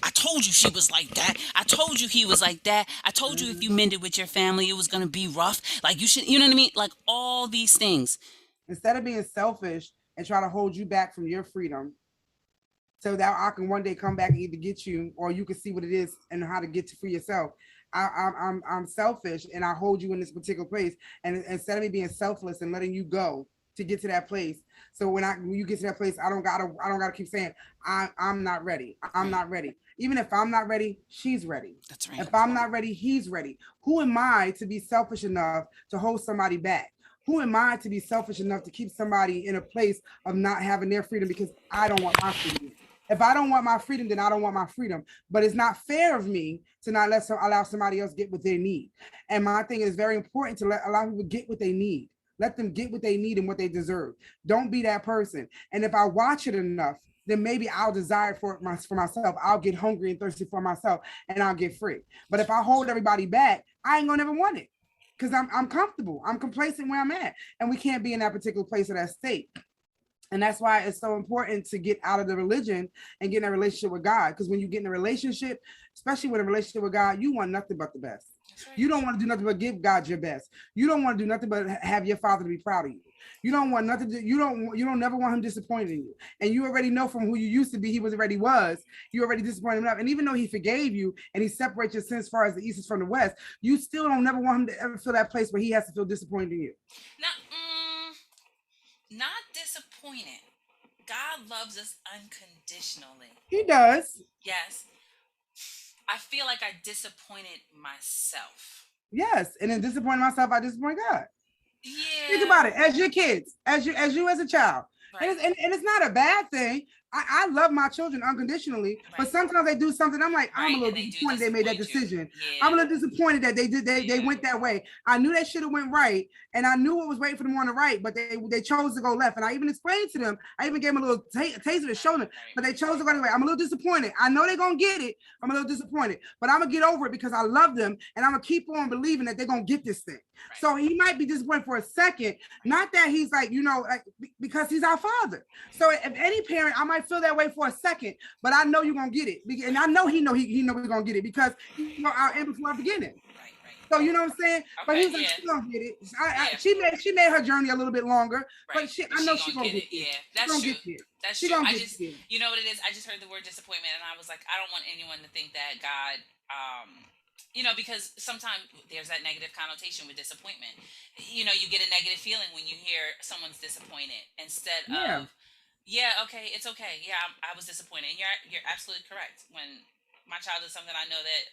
[SPEAKER 3] I told you she was like that. I told you he was like that. I told you if
[SPEAKER 2] Mhm.
[SPEAKER 3] you mended with your family, it was gonna be rough. Like you should. You know what I mean? Like all these things.
[SPEAKER 2] Instead of being selfish and try to hold you back from your freedom, so that I can one day come back and either get you or you can see what it is and how to get to for yourself. I'm selfish and I hold you in this particular place. And instead of me being selfless and letting you go to get to that place, so when you get to that place, I don't gotta keep saying I'm not ready. I'm
[SPEAKER 3] Right.
[SPEAKER 2] not ready. Even if I'm not ready, she's ready.
[SPEAKER 3] That's right.
[SPEAKER 2] If I'm not ready, he's ready. Who am I to be selfish enough to hold somebody back? Who am I to be selfish enough to keep somebody in a place of not having their freedom because I don't want my freedom? If I don't want my freedom, then I don't want my freedom. But it's not fair of me to not allow somebody else get what they need. And my thing is very important to allow people get what they need. Let them get what they need and what they deserve. Don't be that person. And if I watch it enough, then maybe I'll desire for myself. I'll get hungry and thirsty for myself, and I'll get free. But if I hold everybody back, I ain't gonna never want it because I'm comfortable. I'm complacent where I'm at, and we can't be in that particular place or that state. And that's why it's so important to get out of the religion and get in a relationship with God. Because when you get in a relationship, especially with a relationship with God, you want nothing but the best.
[SPEAKER 3] Right.
[SPEAKER 2] You don't want to do nothing but give God your best. You don't want to do nothing but have your father to be proud of you. You don't want nothing to, you don't never want him disappointed in you. And you already know from who you used to be, he was. You already disappointed him enough. And even though he forgave you and he separates your sins as far as the east is from the west, you still don't never want him to ever feel that place where he has to feel disappointed in you.
[SPEAKER 3] Not disappointed. God loves us unconditionally.
[SPEAKER 2] He does.
[SPEAKER 3] Yes. I feel like I disappointed myself.
[SPEAKER 2] Yes. And in disappointing myself, I disappoint God.
[SPEAKER 3] Yeah.
[SPEAKER 2] Think about it. As your kids, as you as a child.
[SPEAKER 3] Right.
[SPEAKER 2] And it's not a bad thing. I love my children unconditionally,
[SPEAKER 3] Right.
[SPEAKER 2] but sometimes they do something. I'm like, I'm a little disappointed they made that decision.
[SPEAKER 3] Yeah.
[SPEAKER 2] I'm a little disappointed that they went that way. I knew they should have went right, and I knew what was waiting for them on the right, but they chose to go left. And I even explained to them, I even gave them a little taste of it, show them, but they chose to go the way. I'm a little disappointed. I know they're gonna get it. I'm a little disappointed, but I'm gonna get over it because I love them, and I'm gonna keep on believing that they're gonna get this thing. Right. So he might be disappointed for a second, not that he's like, like, because he's our father. So if any parent, I might feel that way for a second, but I know you're gonna get it, and I know he know we're gonna get it because our end before our beginning. Right. So you know what I'm saying? Okay, but he's like, she gonna get it. She made her journey a little bit longer, but I know she's gonna get it.
[SPEAKER 3] Yeah, that's true. That's true. You know what it is? I just heard the word disappointment, and I was like, I don't want anyone to think that God. Because sometimes there's that negative connotation with disappointment. You get a negative feeling when you hear someone's disappointed instead of, okay, it's okay. Yeah, I was disappointed. And you're absolutely correct. When my child does something I know that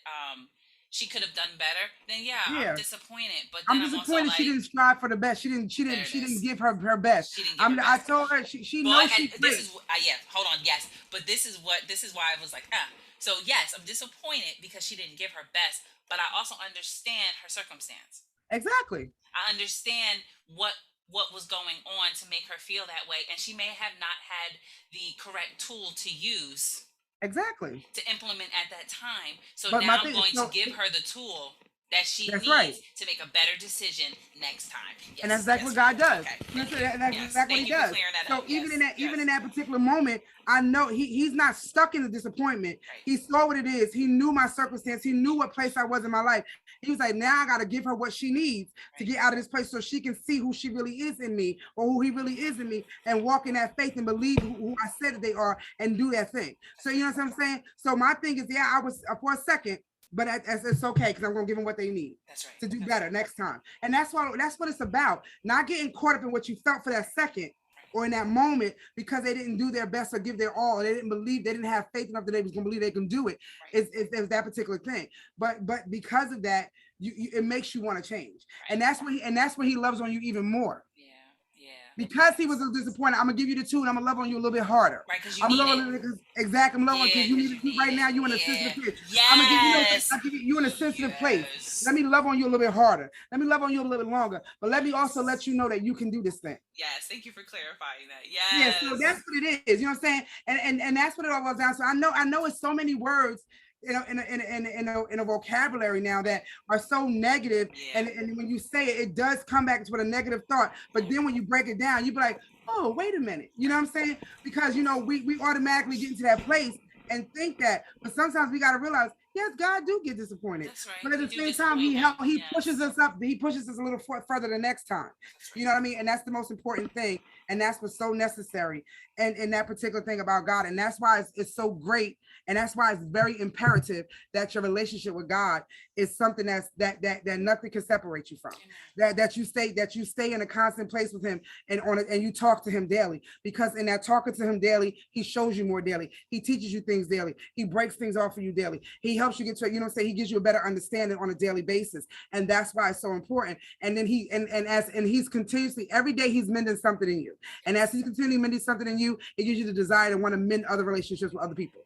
[SPEAKER 3] she could have done better, then I'm disappointed. But then
[SPEAKER 2] I'm disappointed she didn't strive for the best. She didn't give her best. I told her she knows she's great.
[SPEAKER 3] Hold on, yes. But this is why I was like, So yes, I'm disappointed because she didn't give her best, but I also understand her circumstance.
[SPEAKER 2] Exactly.
[SPEAKER 3] I understand what what was going on to make her feel that way, and she may have not had the correct tool to use
[SPEAKER 2] Exactly.
[SPEAKER 3] to implement at that time. So
[SPEAKER 2] But my
[SPEAKER 3] now I'm
[SPEAKER 2] thing,
[SPEAKER 3] going to
[SPEAKER 2] so
[SPEAKER 3] give her the tool that she
[SPEAKER 2] that's right.
[SPEAKER 3] needs to make a better decision next time.
[SPEAKER 2] And that's
[SPEAKER 3] Yes,
[SPEAKER 2] exactly
[SPEAKER 3] yes,
[SPEAKER 2] what God does.
[SPEAKER 3] okay.
[SPEAKER 2] You know,
[SPEAKER 3] Thank
[SPEAKER 2] so
[SPEAKER 3] you.
[SPEAKER 2] that's
[SPEAKER 3] Yes,
[SPEAKER 2] exactly what
[SPEAKER 3] thank
[SPEAKER 2] he
[SPEAKER 3] you for
[SPEAKER 2] does.
[SPEAKER 3] clearing that
[SPEAKER 2] So
[SPEAKER 3] up. Yes,
[SPEAKER 2] even
[SPEAKER 3] yes.
[SPEAKER 2] in that particular moment, I know he's not stuck in the disappointment.
[SPEAKER 3] Right.
[SPEAKER 2] He saw what it is. He knew my circumstance. He knew what place I was in my life. He was like, now I got to give her what she needs to get out of this place so she can see who she really is in me, or who he really is in me, and walk in that faith and believe who I said that they are and do that thing. So you know what I'm saying? So my thing is, yeah, I was for a second, but it's okay because I'm gonna give them what they need.
[SPEAKER 3] That's right.
[SPEAKER 2] To do better next time. And that's what it's about. Not getting caught up in what you felt for that second or in that moment because they didn't do their best or give their all. They didn't believe, they didn't have faith enough that they was gonna believe they can do it.
[SPEAKER 3] Right.
[SPEAKER 2] It's that particular thing. But because of that, it makes you want to change.
[SPEAKER 3] Right.
[SPEAKER 2] And that's when he loves on you even more.
[SPEAKER 3] Yeah. Yeah.
[SPEAKER 2] Because he was disappointed, I'm gonna give you the two, and I'm gonna love on you a little bit harder.
[SPEAKER 3] Right, because you
[SPEAKER 2] I'm
[SPEAKER 3] need
[SPEAKER 2] gonna
[SPEAKER 3] it.
[SPEAKER 2] love on exactly. I'm loving because you need it right now. You in a sensitive place. I'm gonna give you in a sensitive place. Let me love on you a little bit harder. Let me love on you a little bit longer. But let me also let you know that you can do this thing.
[SPEAKER 3] Yes, thank you for clarifying that.
[SPEAKER 2] Yeah,
[SPEAKER 3] Yes.
[SPEAKER 2] so that's what it is. You know what I'm saying? And that's what it all goes down. So I know it's so many words in a vocabulary now that are so negative,
[SPEAKER 3] Yeah.
[SPEAKER 2] and when you say it, it does come back to a negative thought. But then when you break it down, you be like, oh, wait a minute. You know what I'm saying? Because we automatically get into that place and think that, but sometimes we got to realize, yes, God do get disappointed.
[SPEAKER 3] That's right.
[SPEAKER 2] But at the same time, he pushes us up. He pushes us a little further the next time.
[SPEAKER 3] Right.
[SPEAKER 2] You know what I mean? And that's the most important thing. And that's what's so necessary. And in that particular thing about God. And that's why it's so great. And that's why it's very imperative that your relationship with God is something that nothing can separate you from. That you stay in a constant place with him and you talk to him daily. Because in that talking to him daily, he shows you more daily. He teaches you things daily. He breaks things off for you daily. He helps you get to, he gives you a better understanding on a daily basis. And that's why it's so important. And then he's continuously, every day he's mending something in you. And as he's continually mending something in you, it gives you the desire to want to mend other relationships with other people.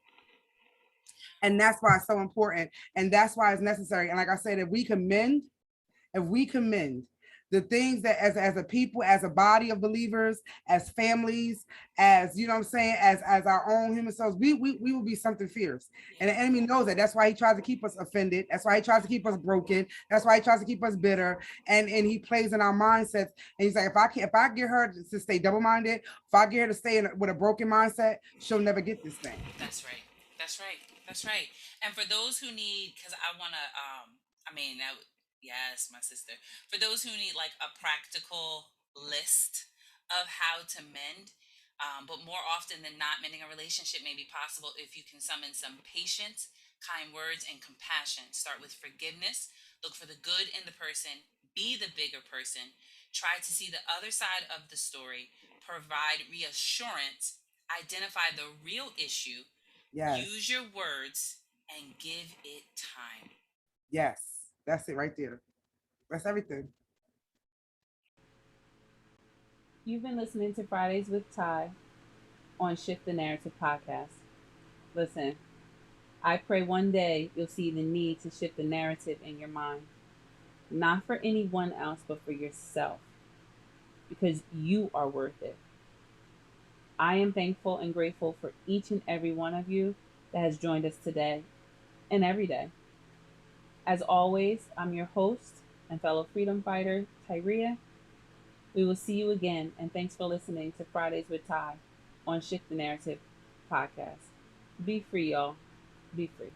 [SPEAKER 2] And that's why it's so important. And that's why it's necessary. And like I said, if we can mend the things that as a people, as a body of believers, as families, as you know what I'm saying, as our own human souls, we will be something fierce. And the enemy knows that. That's why he tries to keep us offended. That's why he tries to keep us broken. That's why he tries to keep us bitter. And he plays in our mindsets. And he's like, if I get her to stay double-minded, if I get her to stay with a broken mindset, she'll never get this thing.
[SPEAKER 3] That's right. That's right. That's right. And for those who need, because I want to, yes, my sister. For those who need like a practical list of how to mend, but more often than not, mending a relationship may be possible if you can summon some patience, kind words, and compassion. Start with forgiveness. Look for the good in the person. Be the bigger person. Try to see the other side of the story. Provide reassurance. Identify the real issue.
[SPEAKER 2] Yes.
[SPEAKER 3] Use your words and give it time.
[SPEAKER 2] Yes, that's it right there. That's everything.
[SPEAKER 1] You've been listening to Fridays with Ty on Shift the Narrative podcast. Listen, I pray one day you'll see the need to shift the narrative in your mind. Not for anyone else, but for yourself. Because you are worth it. I am thankful and grateful for each and every one of you that has joined us today and every day. As always, I'm your host and fellow freedom fighter, Tyria. We will see you again, and thanks for listening to Fridays with Ty on Shift the Narrative podcast. Be free, y'all. Be free.